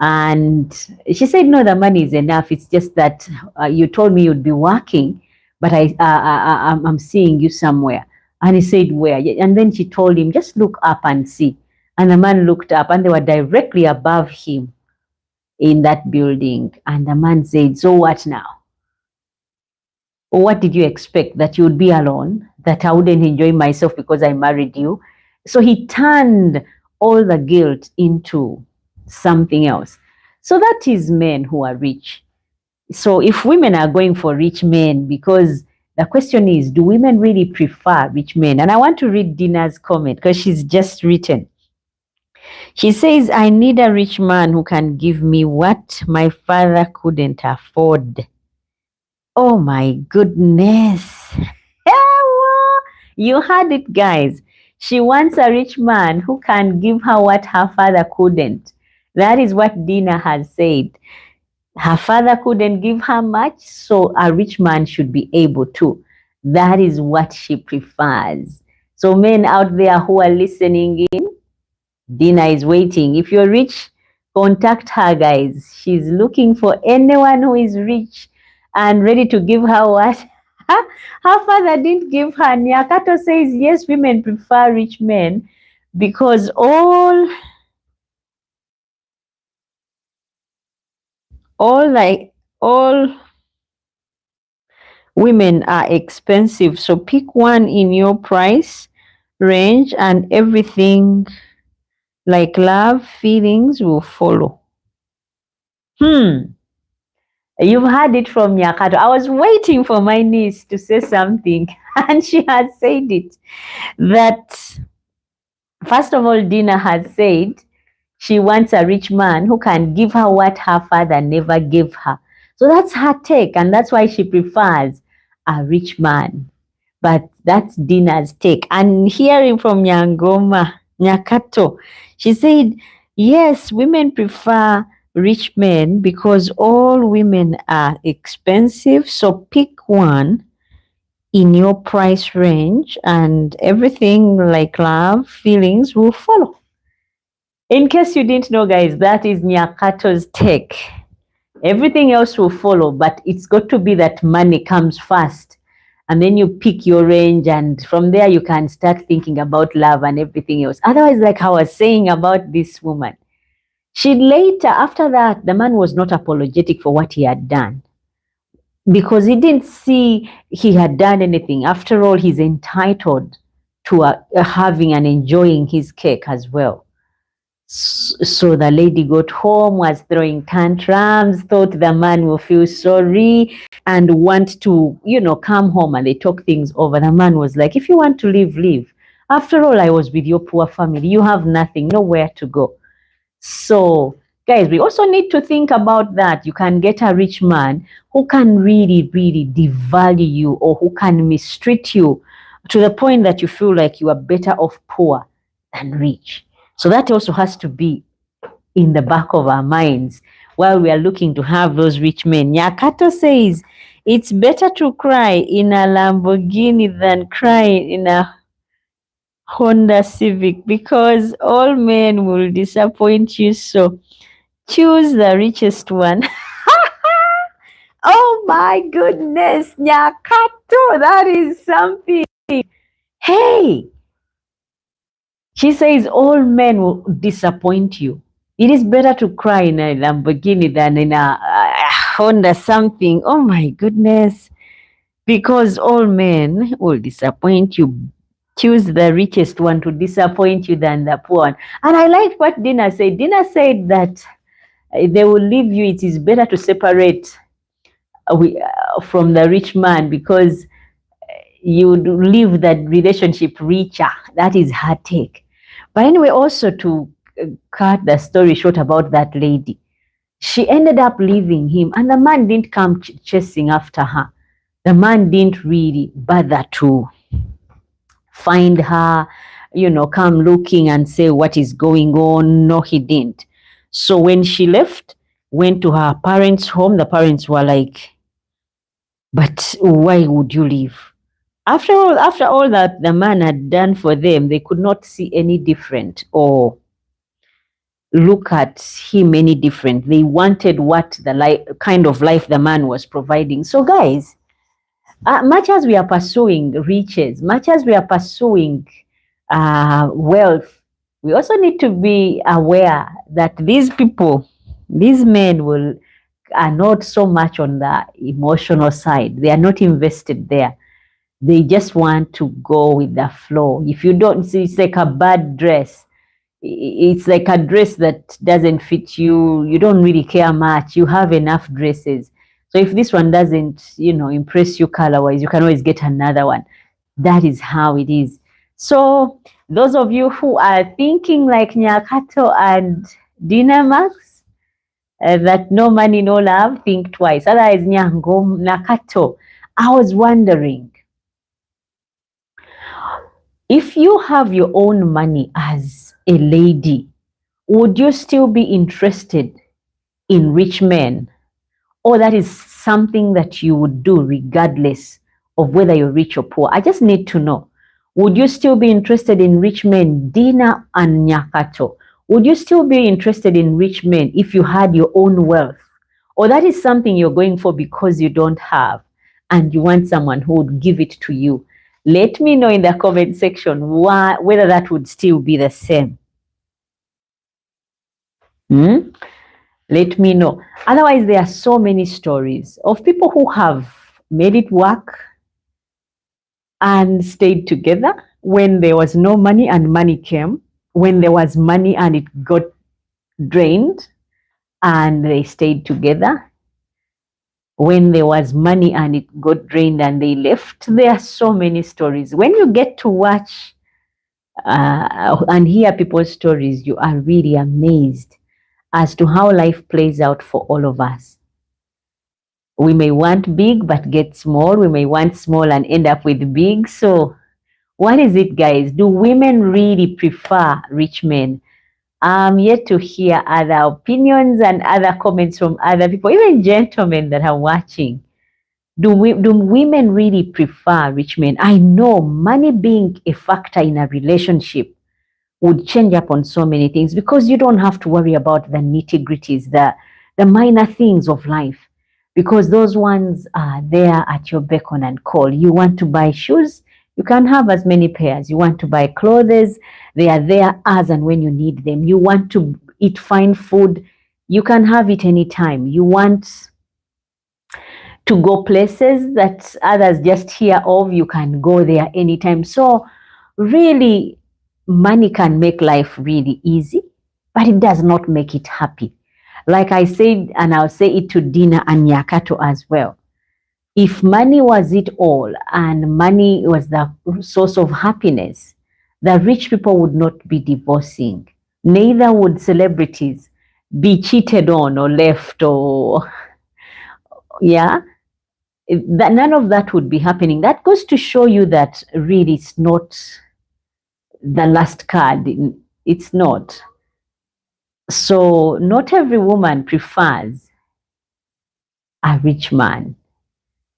Speaker 1: And she said, "No, the money is enough. It's just that you told me you'd be working, but I'm seeing you somewhere." And he said, "Where?" And then she told him, "Just look up and see." And the man looked up, and they were directly above him in that building. And the man said, "So what now? What did you expect? That you would be alone? That I wouldn't enjoy myself because I married you?" So he turned all the guilt into something else. So that is men who are rich. So if women are going for rich men, because the question is, do women really prefer rich men? And I want to read Dina's comment because she's just written. She says, "I need a rich man who can give me what my father couldn't afford." Oh my goodness. You heard it, guys. She wants a rich man who can give her what her father couldn't. That is what Dina has said. Her father couldn't give her much, so a rich man should be able to. That is what she prefers. So men out there who are listening in, Dina is waiting. If you're rich, contact her, guys. She's looking for anyone who is rich and ready to give her what her father didn't give her. Nyakato says, yes, women prefer rich men because all women are expensive. So pick one in your price range and everything like love, feelings will follow. You've heard it from Nyakato. I was waiting for my niece to say something, and she has said it. That, first of all, Dina has said she wants a rich man who can give her what her father never gave her. So that's her take, and that's why she prefers a rich man. But that's Dina's take. And hearing from Nyakato, she said, yes, women prefer rich men because all women are expensive. So pick one in your price range and everything like love, feelings will follow. In case you didn't know, guys, that is Nyakato's take. Everything else will follow, but it's got to be that money comes first. And then you pick your range, and from there you can start thinking about love and everything else. Otherwise, like I was saying about this woman, she later, after that, the man was not apologetic for what he had done because he didn't see he had done anything. After all, he's entitled to having and enjoying his cake as well. So the lady got home, was throwing tantrums, thought the man will feel sorry and want to, come home, and they talk things over. The man was like, if you want to leave, leave. After all, I was with your poor family. You have nothing, nowhere to go. So, guys, we also need to think about that. You can get a rich man who can really, really devalue you, or who can mistreat you to the point that you feel like you are better off poor than rich. So that also has to be in the back of our minds while we are looking to have those rich men. Nyakato says it's better to cry in a Lamborghini than cry in a Honda Civic because all men will disappoint you. So choose the richest one. Oh my goodness, Nyakato, that is something. Hey, she says all men will disappoint you. It is better to cry in a Lamborghini than in a Honda something. Oh my goodness. Because all men will disappoint you. Choose the richest one to disappoint you than the poor one. And I like what Dina said. Dina said that they will leave you. It is better to separate from the rich man because you leave that relationship richer. That is her take. But anyway, also to cut the story short about that lady, she ended up leaving him, and the man didn't come chasing after her. The man didn't really bother to find her, come looking and say what is going on. No, he didn't. So when she left, went to her parents' home, the parents were like, but why would you leave? After all that the man had done for them, they could not see any different or look at him any different. They wanted what the kind of life the man was providing. So guys, much as we are pursuing riches, much as we are pursuing wealth, we also need to be aware that these people, these men are not so much on the emotional side. They are not invested there. They just want to go with the flow. If you don't see, it's like a bad dress. It's like a dress that doesn't fit you. You don't really care much. You have enough dresses. So if this one doesn't, impress you color-wise, you can always get another one. That is how it is. So those of you who are thinking like Nyakato and Dynamax, that no money, no love, think twice. Otherwise, Nyakato, I was wondering, if you have your own money as a lady, would you still be interested in rich men? Or that is something that you would do regardless of whether you're rich or poor? I just need to know. Would you still be interested in rich men, Dina and Nyakato? Would you still be interested in rich men if you had your own wealth? Or that is something you're going for because you don't have and you want someone who would give it to you? Let me know in the comment section whether that would still be the same. Let me know. Otherwise, there are so many stories of people who have made it work and stayed together when there was no money and money came, when there was money and it got drained and they stayed together, when there was money and it got drained and they left. There are so many stories. When you get to watch and hear people's stories, you are really amazed as to how life plays out for all of us. We may want big but get small. We may want small and end up with big. So what is it, guys? Do women really prefer rich men? I'm yet to hear other opinions and other comments from other people, even gentlemen that are watching. Do women really prefer rich men? I know money being a factor in a relationship would change up on so many things because you don't have to worry about the nitty-gritties, the minor things of life, because those ones are there at your beck and call. You want to buy shoes, you can have as many pairs. You want to buy clothes, they are there as and when you need them. You want to eat fine food, you can have it anytime. You want to go places that others just hear of, you can go there anytime. So really, money can make life really easy, but it does not make it happy. Like I said, and I'll say it to Dina and Nyakato as well. If money was it all and money was the source of happiness, the rich people would not be divorcing. Neither would celebrities be cheated on or left or, yeah, that none of that would be happening. That goes to show you that really it's not the last card. It's not. So not every woman prefers a rich man.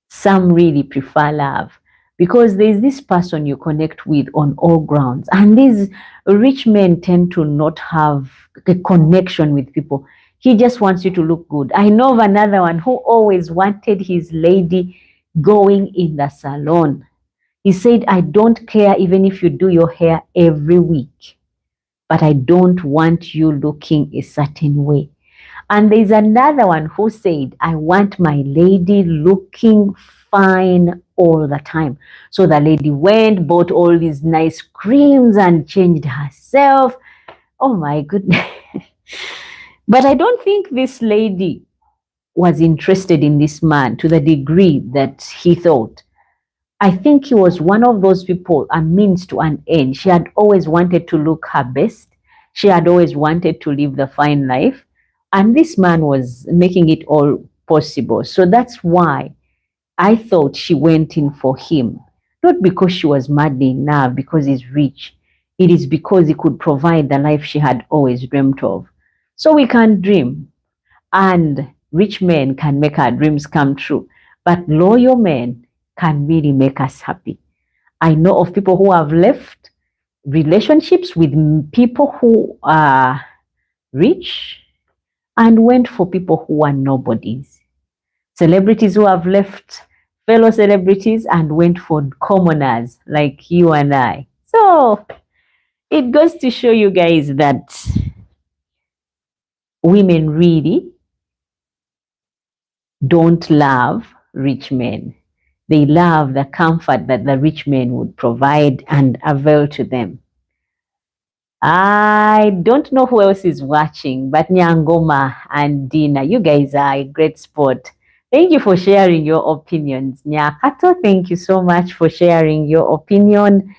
Speaker 1: Some really prefer love because there's this person you connect with on all grounds. And these rich men tend to not have a connection with people. He just wants you to look good. I know of another one who always wanted his lady going in the salon. He said, I don't care even if you do your hair every week, but I don't want you looking a certain way. And there's another one who said, I want my lady looking fine all the time. So the lady went, bought all these nice creams and changed herself. Oh my goodness. But I don't think this lady was interested in this man to the degree that he thought. I think he was one of those people, a means to an end. She had always wanted to look her best. She had always wanted to live the fine life. And this man was making it all possible. So that's why I thought she went in for him. Not because she was madly in love, because he's rich. It is because he could provide the life she had always dreamt of. So we can dream, and rich men can make our dreams come true. But loyal men can really make us happy. I know of people who have left relationships with people who are rich and went for people who are nobodies. Celebrities who have left fellow celebrities and went for commoners like you and I. So it goes to show you guys that women really don't love rich men. They love the comfort that the rich men would provide and avail to them. I don't know who else is watching, but Nyangoma and Dina, you guys are a great sport. Thank you for sharing your opinions. Nyakato, thank you so much for sharing your opinion.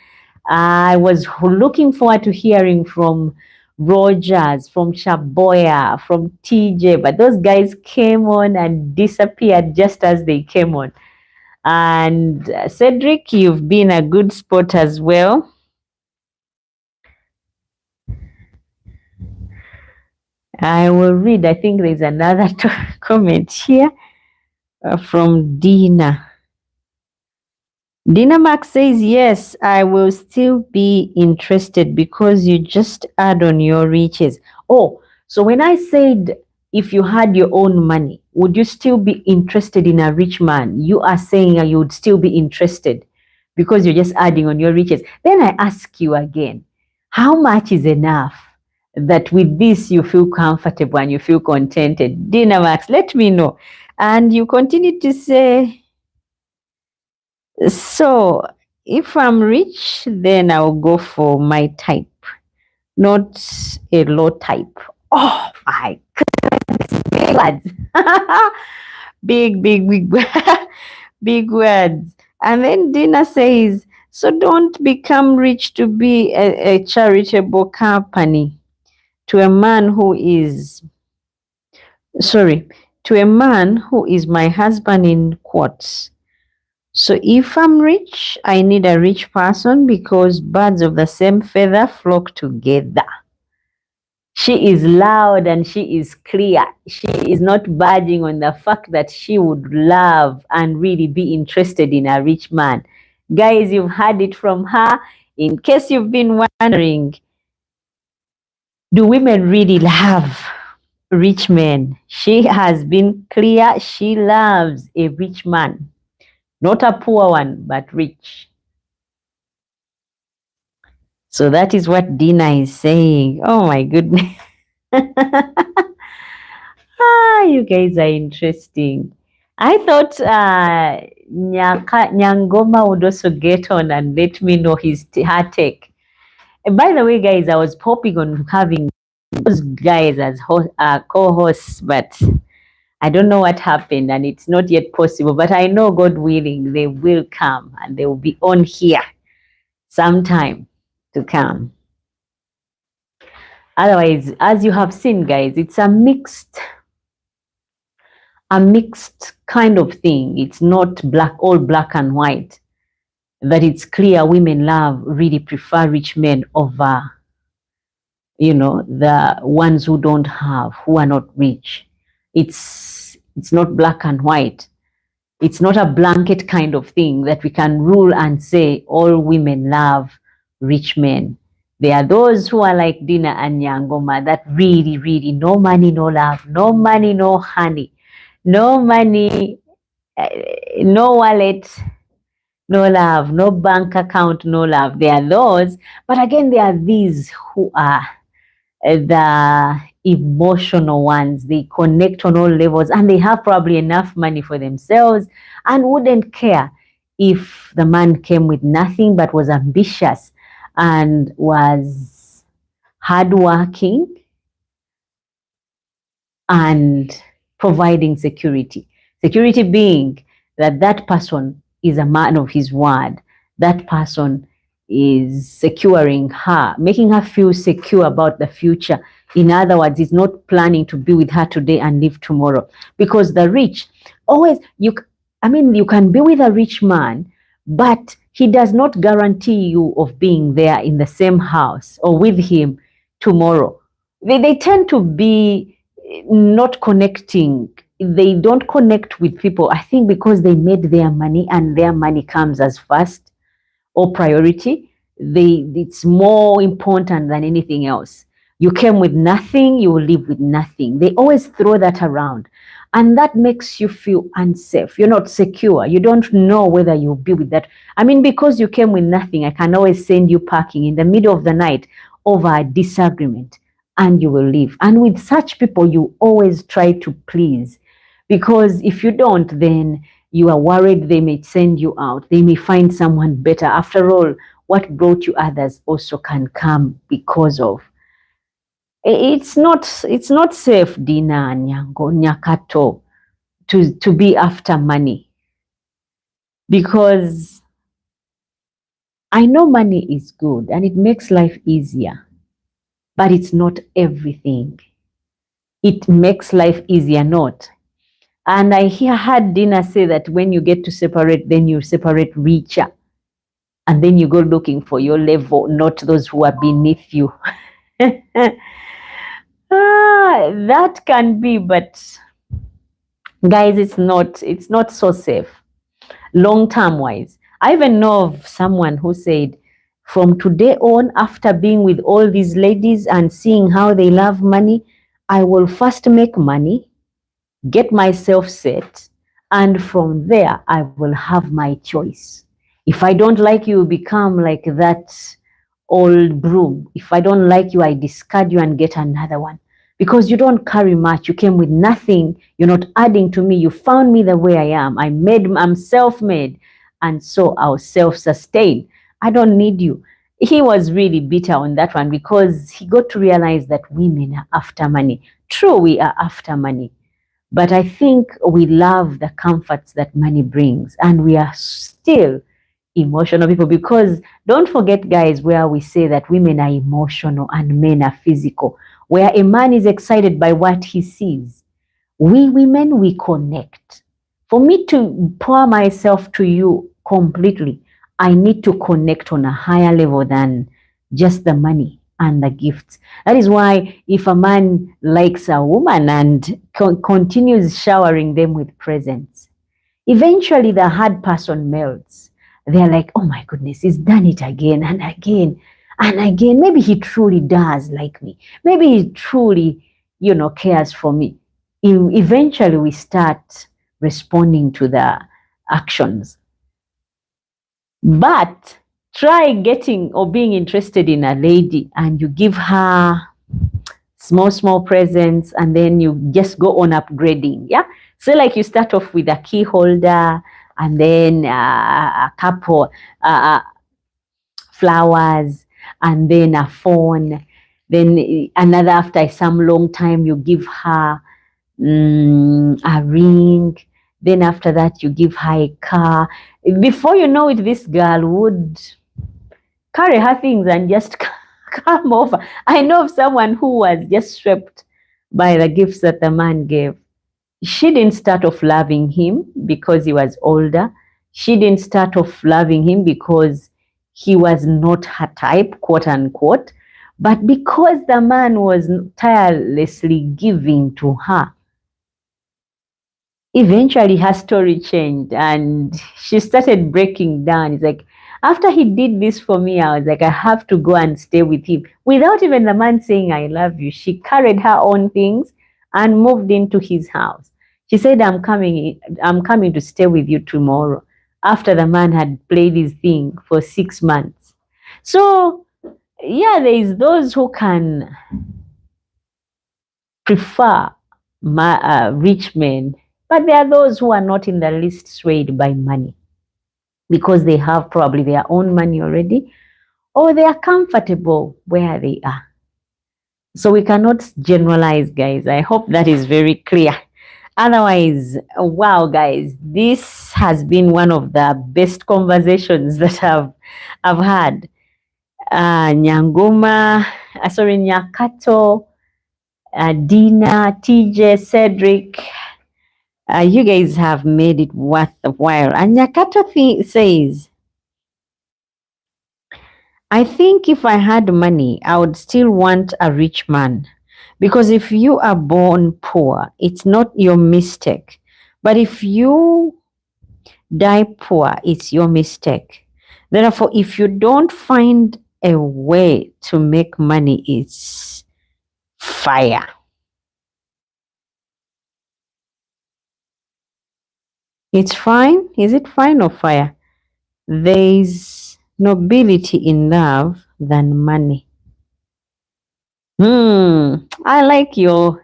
Speaker 1: I was looking forward to hearing from Rogers, from Shaboya, from TJ, but those guys came on and disappeared just as they came on. And Cedric, you've been a good sport as well. I will read. I think there's another comment here from Dina. Dina Max says, yes, I will still be interested because you just add on your riches. Oh, so when I said if you had your own money, would you still be interested in a rich man? You are saying you would still be interested because you're just adding on your riches. Then I ask you again, how much is enough that with this you feel comfortable and you feel contented? Dina Max, let me know. And you continue to say, so if I'm rich, then I'll go for my type, not a low type. Oh my goodness, big words. big, big words. And then Dina says, so don't become rich to be a charitable company to a man who is, sorry, to a man who is my husband in quotes. So if I'm rich, I need a rich person because birds of the same feather flock together. She is loud and she is clear. She is not budging on the fact that she would love and really be interested in a rich man. Guys, you've heard it from her. In case you've been wondering, do women really love rich men? She has been clear. She loves a rich man. Not a poor one, but rich. So that is what Dina is saying. Oh my goodness. You guys are interesting. I thought Nyangoma would also get on and let me know her take. And by the way, guys, I was hoping on having those guys as co-hosts, but I don't know what happened and it's not yet possible. But I know, God willing, they will come and they will be on here sometime to come. Otherwise, as you have seen, guys, it's a mixed kind of thing. It's not all black and white. That it's clear women really prefer rich men over the ones who don't have, who are not rich. It's not black and white. It's not a blanket kind of thing that we can rule and say all women love rich men. There are those who are like Dina and Nyangoma that really, really no money, no love, no money, no honey, no money, no wallet, no love, no bank account, no love. There are those, but again, there are these who are the emotional ones. They connect on all levels and they have probably enough money for themselves and wouldn't care if the man came with nothing but was ambitious and was hardworking and providing security. Security being that that person is a man of his word. That person is securing her, making her feel secure about the future. In other words, he's not planning to be with her today and leave tomorrow. Because the rich, always, you can be with a rich man, but he does not guarantee you of being there in the same house or with him tomorrow. They tend to be not connecting. They don't connect with people, I think, because they made their money and their money comes as first or priority. It's more important than anything else. You came with nothing, you will leave with nothing. They always throw that around, and that makes you feel unsafe. You're not secure. You don't know whether you'll be with that. Because you came with nothing, I can always send you packing in the middle of the night over a disagreement and you will leave. And with such people, you always try to please, because if you don't, then you are worried they may send you out. They may find someone better. After all, what brought you others also can come because of. It's not safe, Dina, Nyango, Nyakato, to be after money. Because I know money is good and it makes life easier, but it's not everything. It makes life easier, not. And I heard Dina say that when you get to separate, then you separate richer. And then you go looking for your level, not those who are beneath you. That can be, but guys, it's not so safe long-term wise. I even know of someone who said, from today on, after being with all these ladies and seeing how they love money, I will first make money, get myself set, and from there I will have my choice. If I don't like you, become like that old broom. If I don't like you, I discard you and get another one. Because you don't carry much. You came with nothing. You're not adding to me. You found me the way I am. I'm self-made. And so I'll self-sustain. I don't need you. He was really bitter on that one because he got to realize that women are after money. True, we are after money. But I think we love the comforts that money brings. And we are still emotional people, because don't forget, guys, where we say that women are emotional and men are physical. Where a man is excited by what he sees, we women, we connect. For me to pour myself to you completely, I need to connect on a higher level than just the money and the gifts. That is why if a man likes a woman and continues showering them with presents, eventually the hard person melts. They're like, oh my goodness, he's done it again and again and again. Maybe he truly does like me. Maybe he truly, cares for me. Eventually we start responding to the actions. But try getting or being interested in a lady and you give her small presents and then you just go on upgrading. Yeah. So like you start off with a key holder and then a couple flowers and then a phone. Then another, after some long time, you give her a ring. Then after that, you give her a car. Before you know it, this girl would carry her things and just come over. I know of someone who was just swept by the gifts that the man gave. She didn't start off loving him because he was older. She didn't start off loving him because he was not her type, quote unquote. But because the man was tirelessly giving to her, eventually her story changed and she started breaking down. It's like, after he did this for me, I was like, I have to go and stay with him. Without even the man saying, I love you, she carried her own things and moved into his house. She said, I'm coming to stay with you tomorrow. After the man had played his thing for 6 months. So, yeah, there is those who can prefer rich men, but there are those who are not in the least swayed by money because they have probably their own money already or they are comfortable where they are. So we cannot generalize, guys. I hope that is very clear. Otherwise, wow, guys, this has been one of the best conversations that I've had. Nyangoma, sorry, Nyakato, Dina, TJ, Cedric, you guys have made it worth the while. And Nyakato says, I think if I had money, I would still want a rich man. Because if you are born poor, it's not your mistake. But if you die poor, it's your mistake. Therefore, if you don't find a way to make money, it's fire. It's fine. Is it fine or fire? There's nobility in love than money. I like your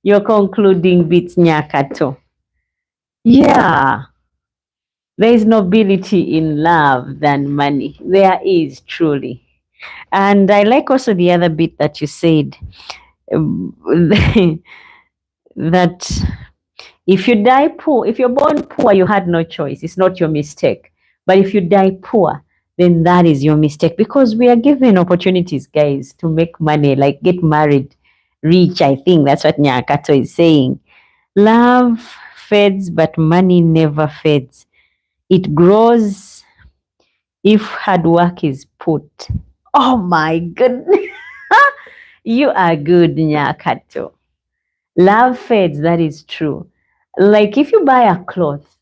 Speaker 1: concluding bits, Nyakato. Yeah, there is nobility in love than money. There is truly. And I like also the other bit that you said, that if you die poor, if you're born poor, you had no choice. It's not your mistake. But if you die poor, then that is your mistake because we are given opportunities, guys, to make money, like get married, rich. I think that's what Nyakato is saying. Love fades, but money never fades. It grows if hard work is put. Oh my goodness. You are good, Nyakato. Love fades, that is true. Like if you buy a cloth,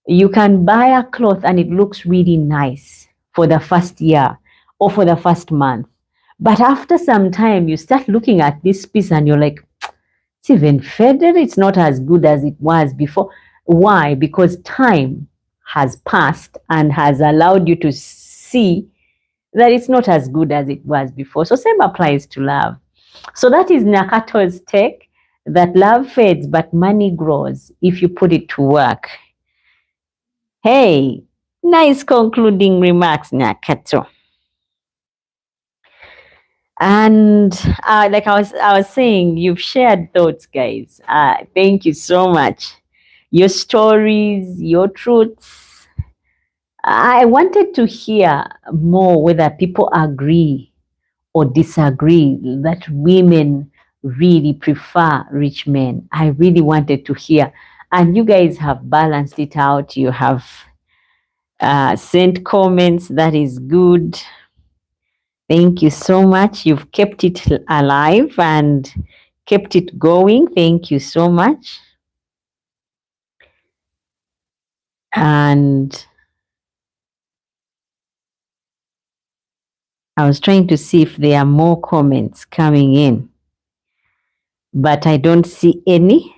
Speaker 1: you can buy a cloth and it looks really nice for the first year or for the first month. But after some time, you start looking at this piece and you're like, it's even faded. It's not as good as it was before. Why? Because time has passed and has allowed you to see that it's not as good as it was before. So same applies to love. So that is Nakato's take, that love fades, but money grows if you put it to work. Hey, nice concluding remarks, Nakato. And like I was saying, you've shared thoughts, guys. Thank you so much. Your stories, your truths. I wanted to hear more whether people agree or disagree that women really prefer rich men. I really wanted to hear. And you guys have balanced it out. You have sent comments. That is good. Thank you so much. You've kept it alive and kept it going. Thank you so much. And I was trying to see if there are more comments coming in, but I don't see any.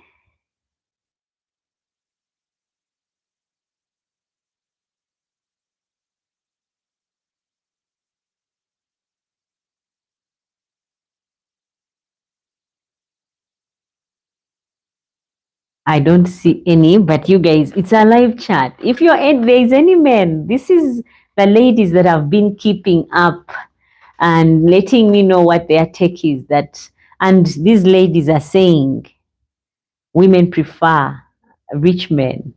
Speaker 1: I don't see any, but you guys, it's a live chat. If there's any men, this is the ladies that have been keeping up and letting me know what their take is. And these ladies are saying women prefer rich men,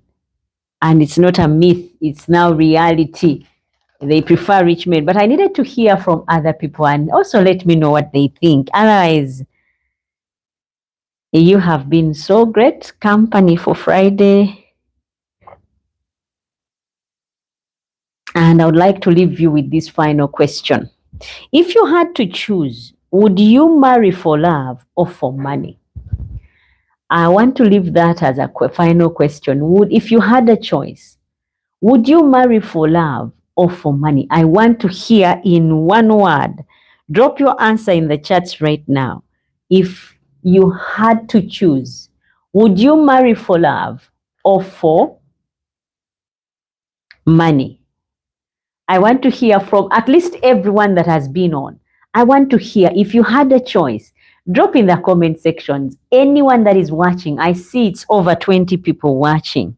Speaker 1: and it's not a myth; it's now reality. They prefer rich men, but I needed to hear from other people and also let me know what they think. Otherwise, you have been so great company for Friday. And I would like to leave you with this final question. If you had to choose, would you marry for love or for money? I want to leave that as a final question. If you had a choice, would you marry for love or for money? I want to hear in one word. Drop your answer in the chats right now. If you had to choose, would you marry for love or for money? I want to hear from at least everyone that has been on. I want to hear if you had a choice. Drop in the comment sections. Anyone that is watching, I see it's over 20 people watching.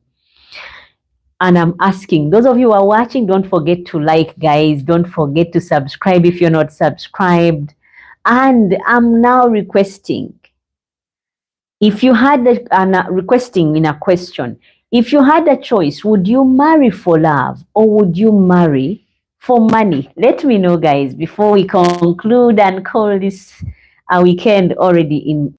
Speaker 1: And I'm asking, those of you who are watching, don't forget to like, guys. Don't forget to subscribe if you're not subscribed. And I'm now requesting, if you had requesting in a question, if you had a choice, would you marry for love or would you marry for money? Let me know, guys, before we conclude and call this a weekend already in.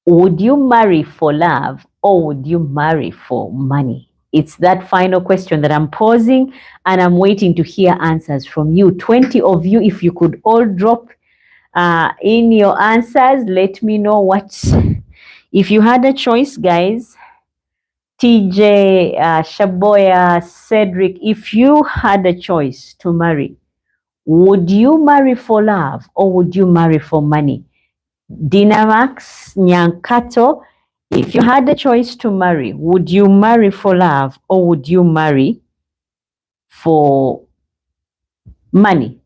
Speaker 1: Would you marry for love or would you marry for money? It's that final question that I'm posing and I'm waiting to hear answers from you. 20 of you, if you could all drop in your answers, let me know what, if you had a choice, guys. TJ, Shaboya, Cedric, if you had a choice to marry, would you marry for love or would you marry for money? Dinamax, Nyankato, if you had a choice to marry, would you marry for love or would you marry for money?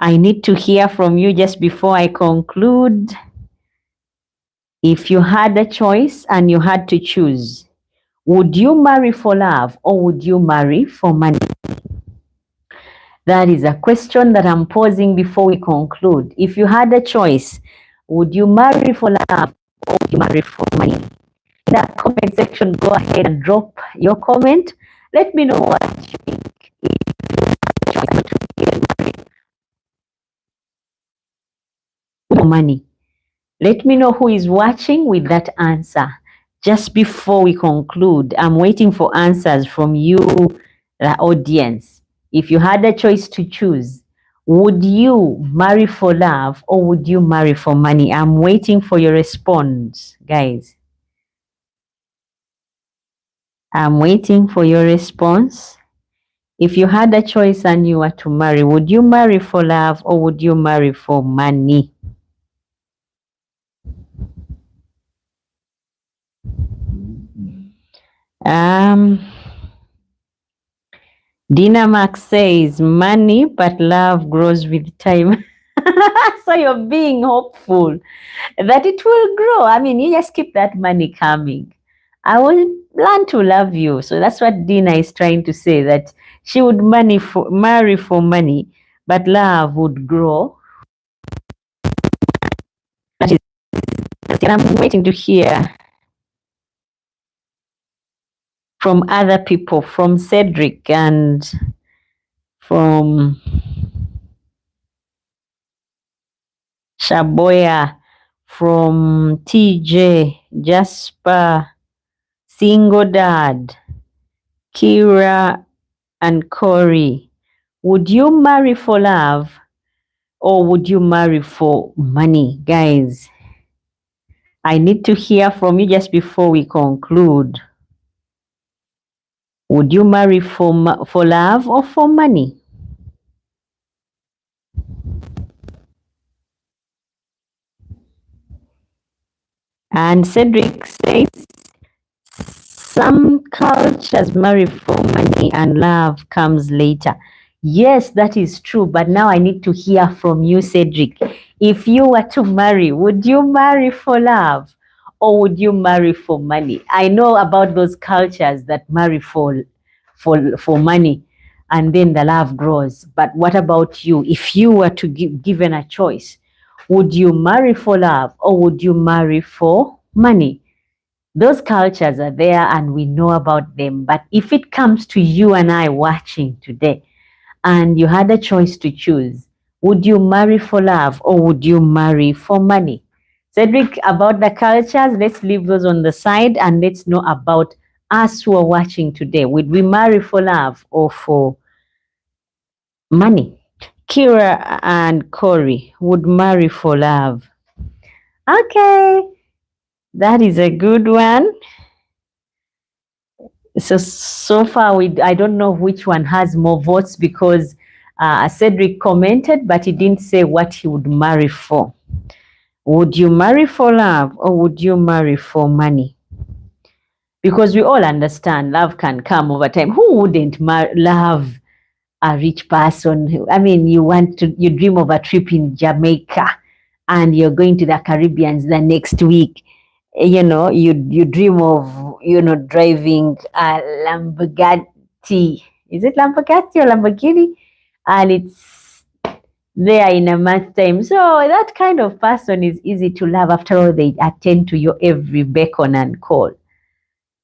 Speaker 1: I need to hear from you just before I conclude. If you had a choice and you had to choose, would you marry for love or would you marry for money? That is a question that I'm posing before we conclude. If you had a choice, would you marry for love or would you marry for money? In that comment section, go ahead and drop your comment. Let me know what you think. If you had a choice to marry for money, let me know who is watching with that answer. Just before we conclude, I'm waiting for answers from you, the audience. If you had a choice to choose, would you marry for love or would you marry for money? I'm waiting for your response, guys. I'm waiting for your response. If you had a choice and you were to marry, would you marry for love or would you marry for money? Dinamax says money, but love grows with time. So you're being hopeful that it will grow. I mean, you just keep that money coming. I will learn to love you. So that's what Dina is trying to say, that she would marry for money, but love would grow. That is, and I'm waiting to hear from other people, from Cedric and from Shaboya, from TJ, Jasper, Single Dad, Kira, and Corey. Would you marry for love or would you marry for money? Guys, I need to hear from you just before we conclude. Would you marry for love or for money? And Cedric says, some cultures marry for money and love comes later. Yes, that is true. But now I need to hear from you, Cedric. If you were to marry, would you marry for love or would you marry for money? I know about those cultures that marry for money and then the love grows. But what about you? If you were to given a choice, would you marry for love or would you marry for money? Those cultures are there and we know about them. But if it comes to you and I watching today and you had a choice to choose, would you marry for love or would you marry for money? Cedric, about the cultures, let's leave those on the side and let's know about us who are watching today. Would we marry for love or for money? Kira and Corey would marry for love. Okay, that is a good one. So far, I don't know which one has more votes because Cedric commented, but he didn't say what he would marry for. Would you marry for love or would you marry for money? Because we all understand love can come over time. Who wouldn't love a rich person? I mean, you dream of a trip in Jamaica and you're going to the Caribbean the next week. You dream of, driving a Lamborghini. Is it Lamborghini or Lamborghini? And it's there in a month's time. So that kind of person is easy to love. After all, they attend to your every beckon and call.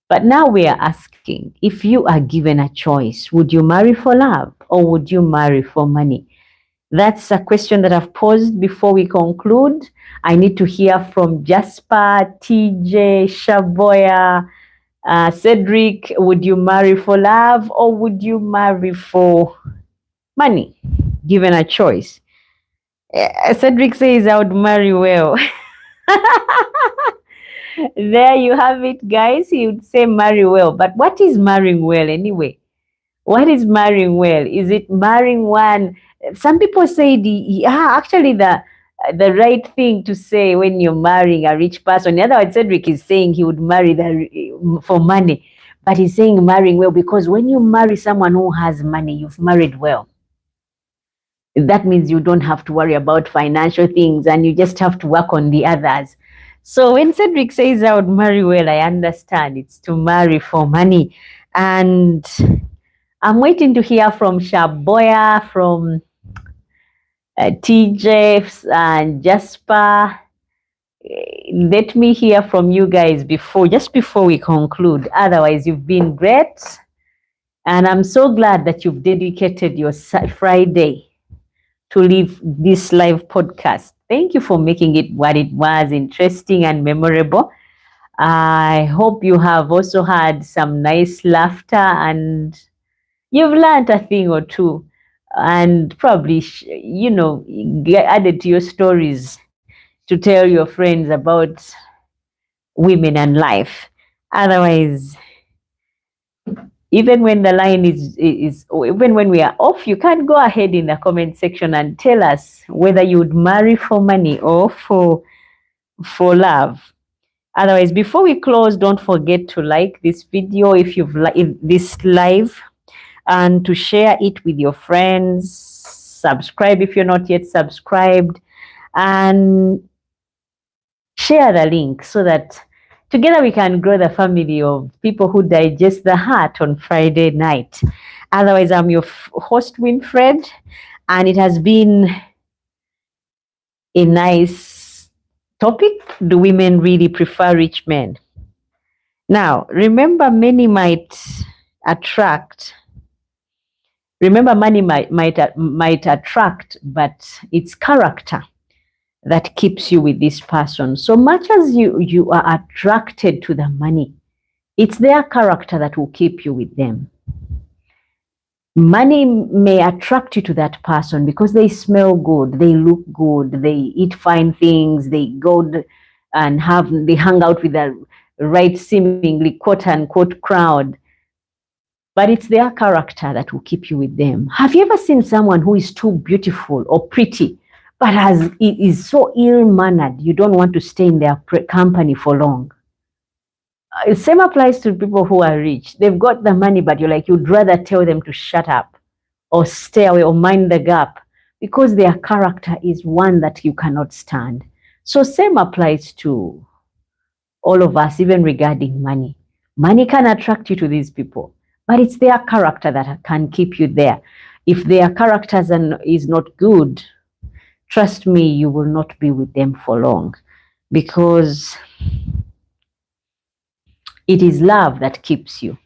Speaker 1: But now we are asking, if you are given a choice, would you marry for love or would you marry for money? That's a question that I've posed before we conclude. I need to hear from Jasper, TJ, Shaboya, Cedric. Would you marry for love or would you marry for money, given a choice? Cedric says I would marry well. There you have it, guys. He would say marry well. But what is marrying well anyway? What is marrying well? Is it marrying one? Some people say actually the right thing to say when you're marrying a rich person. In other words, Cedric is saying he would marry for money, but he's saying marrying well because when you marry someone who has money, you've married well. That means you don't have to worry about financial things and you just have to work on the others. So when Cedric says I would marry well, I understand it's to marry for money. And I'm waiting to hear from Shaboya, from TJ and Jasper. Let me hear from you guys just before we conclude. Otherwise, you've been great. And I'm so glad that you've dedicated your Friday to leave this live podcast. Thank you for making it what it was, interesting and memorable. I hope you have also had some nice laughter and you've learned a thing or two and probably, get added to your stories to tell your friends about women and life. Otherwise, even when the line is even when we are off, you can go ahead in the comment section and tell us whether you would marry for money or for love. Otherwise, before we close, don't forget to like this video if you've liked this live and to share it with your friends. Subscribe if you're not yet subscribed and share the link so that together we can grow the family of people who digest the heart on Friday night. Otherwise, I'm your host, Winfred, and it has been a nice topic. Do women really prefer rich men? Now, remember, money might attract, but it's character that keeps you with this person. So much as you are attracted to the money, it's their character that will keep you with them. Money may attract you to that person because they smell good, they look good, they eat fine things, they go and they hang out with the right seemingly quote unquote crowd. But it's their character that will keep you with them. Have you ever seen someone who is too beautiful or pretty, but is so ill-mannered, you don't want to stay in their company for long? Same applies to people who are rich. They've got the money, but you'd rather tell them to shut up or stay away or mind the gap because their character is one that you cannot stand. So same applies to all of us, even regarding money. Money can attract you to these people, but it's their character that can keep you there. If their character is not good, trust me, you will not be with them for long because it is love that keeps you.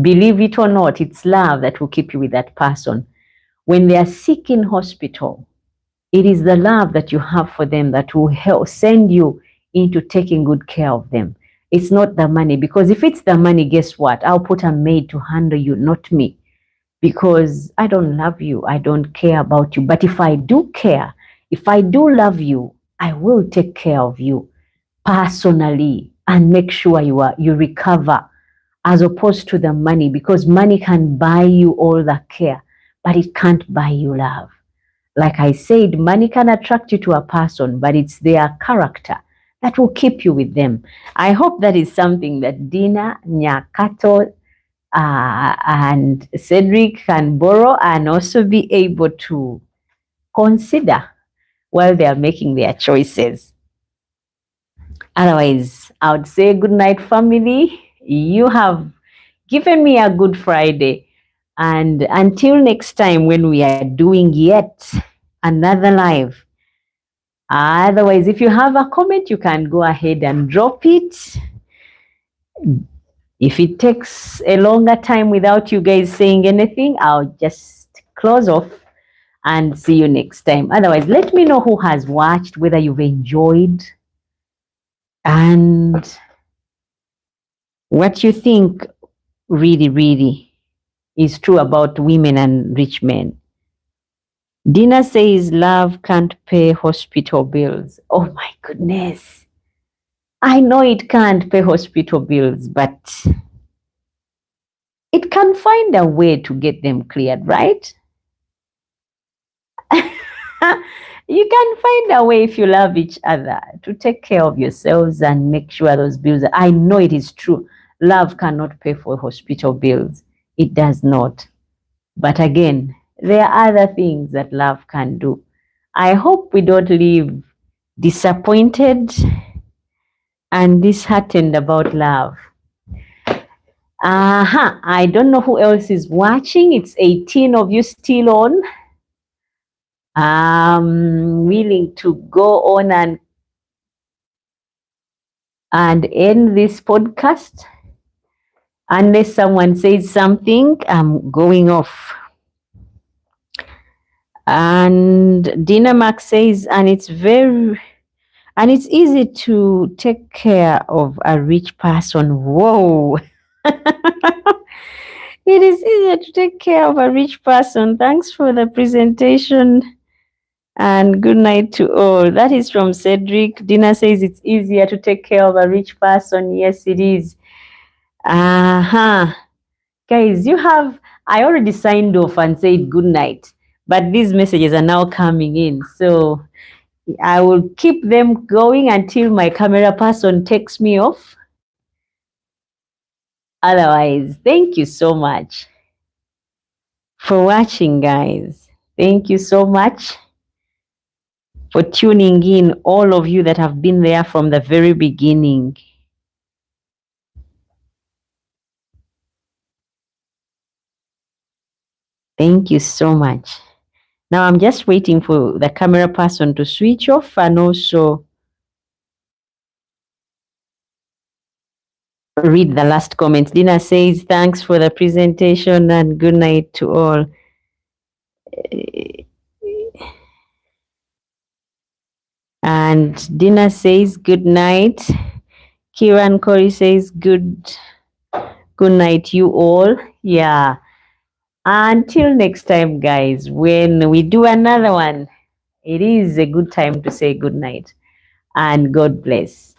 Speaker 1: Believe it or not, it's love that will keep you with that person. When they are sick in hospital, it is the love that you have for them that will help send you into taking good care of them. It's not the money, because if it's the money, guess what? I'll put a maid to handle you, not me. because I don't love you, I don't care about you. But if I do care, if I do love you, I will take care of you personally and make sure you recover, as opposed to the money, because money can buy you all the care, but it can't buy you love. Like I said, money can attract you to a person, but it's their character that will keep you with them. I hope that is something that Dina, Nyakato, and Cedric can borrow and also be able to consider while they are making their choices. Otherwise, I would say good night, family. You have given me a good Friday. And until next time, when we are doing yet another live. Otherwise, if you have a comment, you can go ahead and drop it. If it takes a longer time without you guys saying anything, I'll just close off and see you next time. Otherwise, let me know who has watched, whether you've enjoyed, and what you think really is true about women and rich men. Dina says love can't pay hospital bills. Oh my goodness. I know it can't pay hospital bills, but it can find a way to get them cleared, right? You can find a way, if you love each other, to take care of yourselves and make sure those bills. I know it is true. Love cannot pay for hospital bills. It does not. But again, there are other things that love can do. I hope we don't leave disappointed and disheartened about love. I don't know who else is watching. It's 18 of you still on. I'm willing to go on and end this podcast. Unless someone says something, I'm going off. And Dina Max says, and it's easy to take care of a rich person. Whoa. It is easier to take care of a rich person. Thanks for the presentation and good night to all. That is from Cedric. Dina says it's easier to take care of a rich person. Yes, it is. Guys, I already signed off and said good night, but these messages are now coming in. So I will keep them going until my camera person takes me off. Otherwise, thank you so much for watching, guys. Thank you so much for tuning in, all of you that have been there from the very beginning. Thank you so much. Now I'm just waiting for the camera person to switch off and also read the last comments. Dina says, thanks for the presentation and good night to all. And Dina says, good night. Kiran Corey says, good night, you all. Yeah. Until next time, guys, when we do another one, it is a good time to say good night and God bless.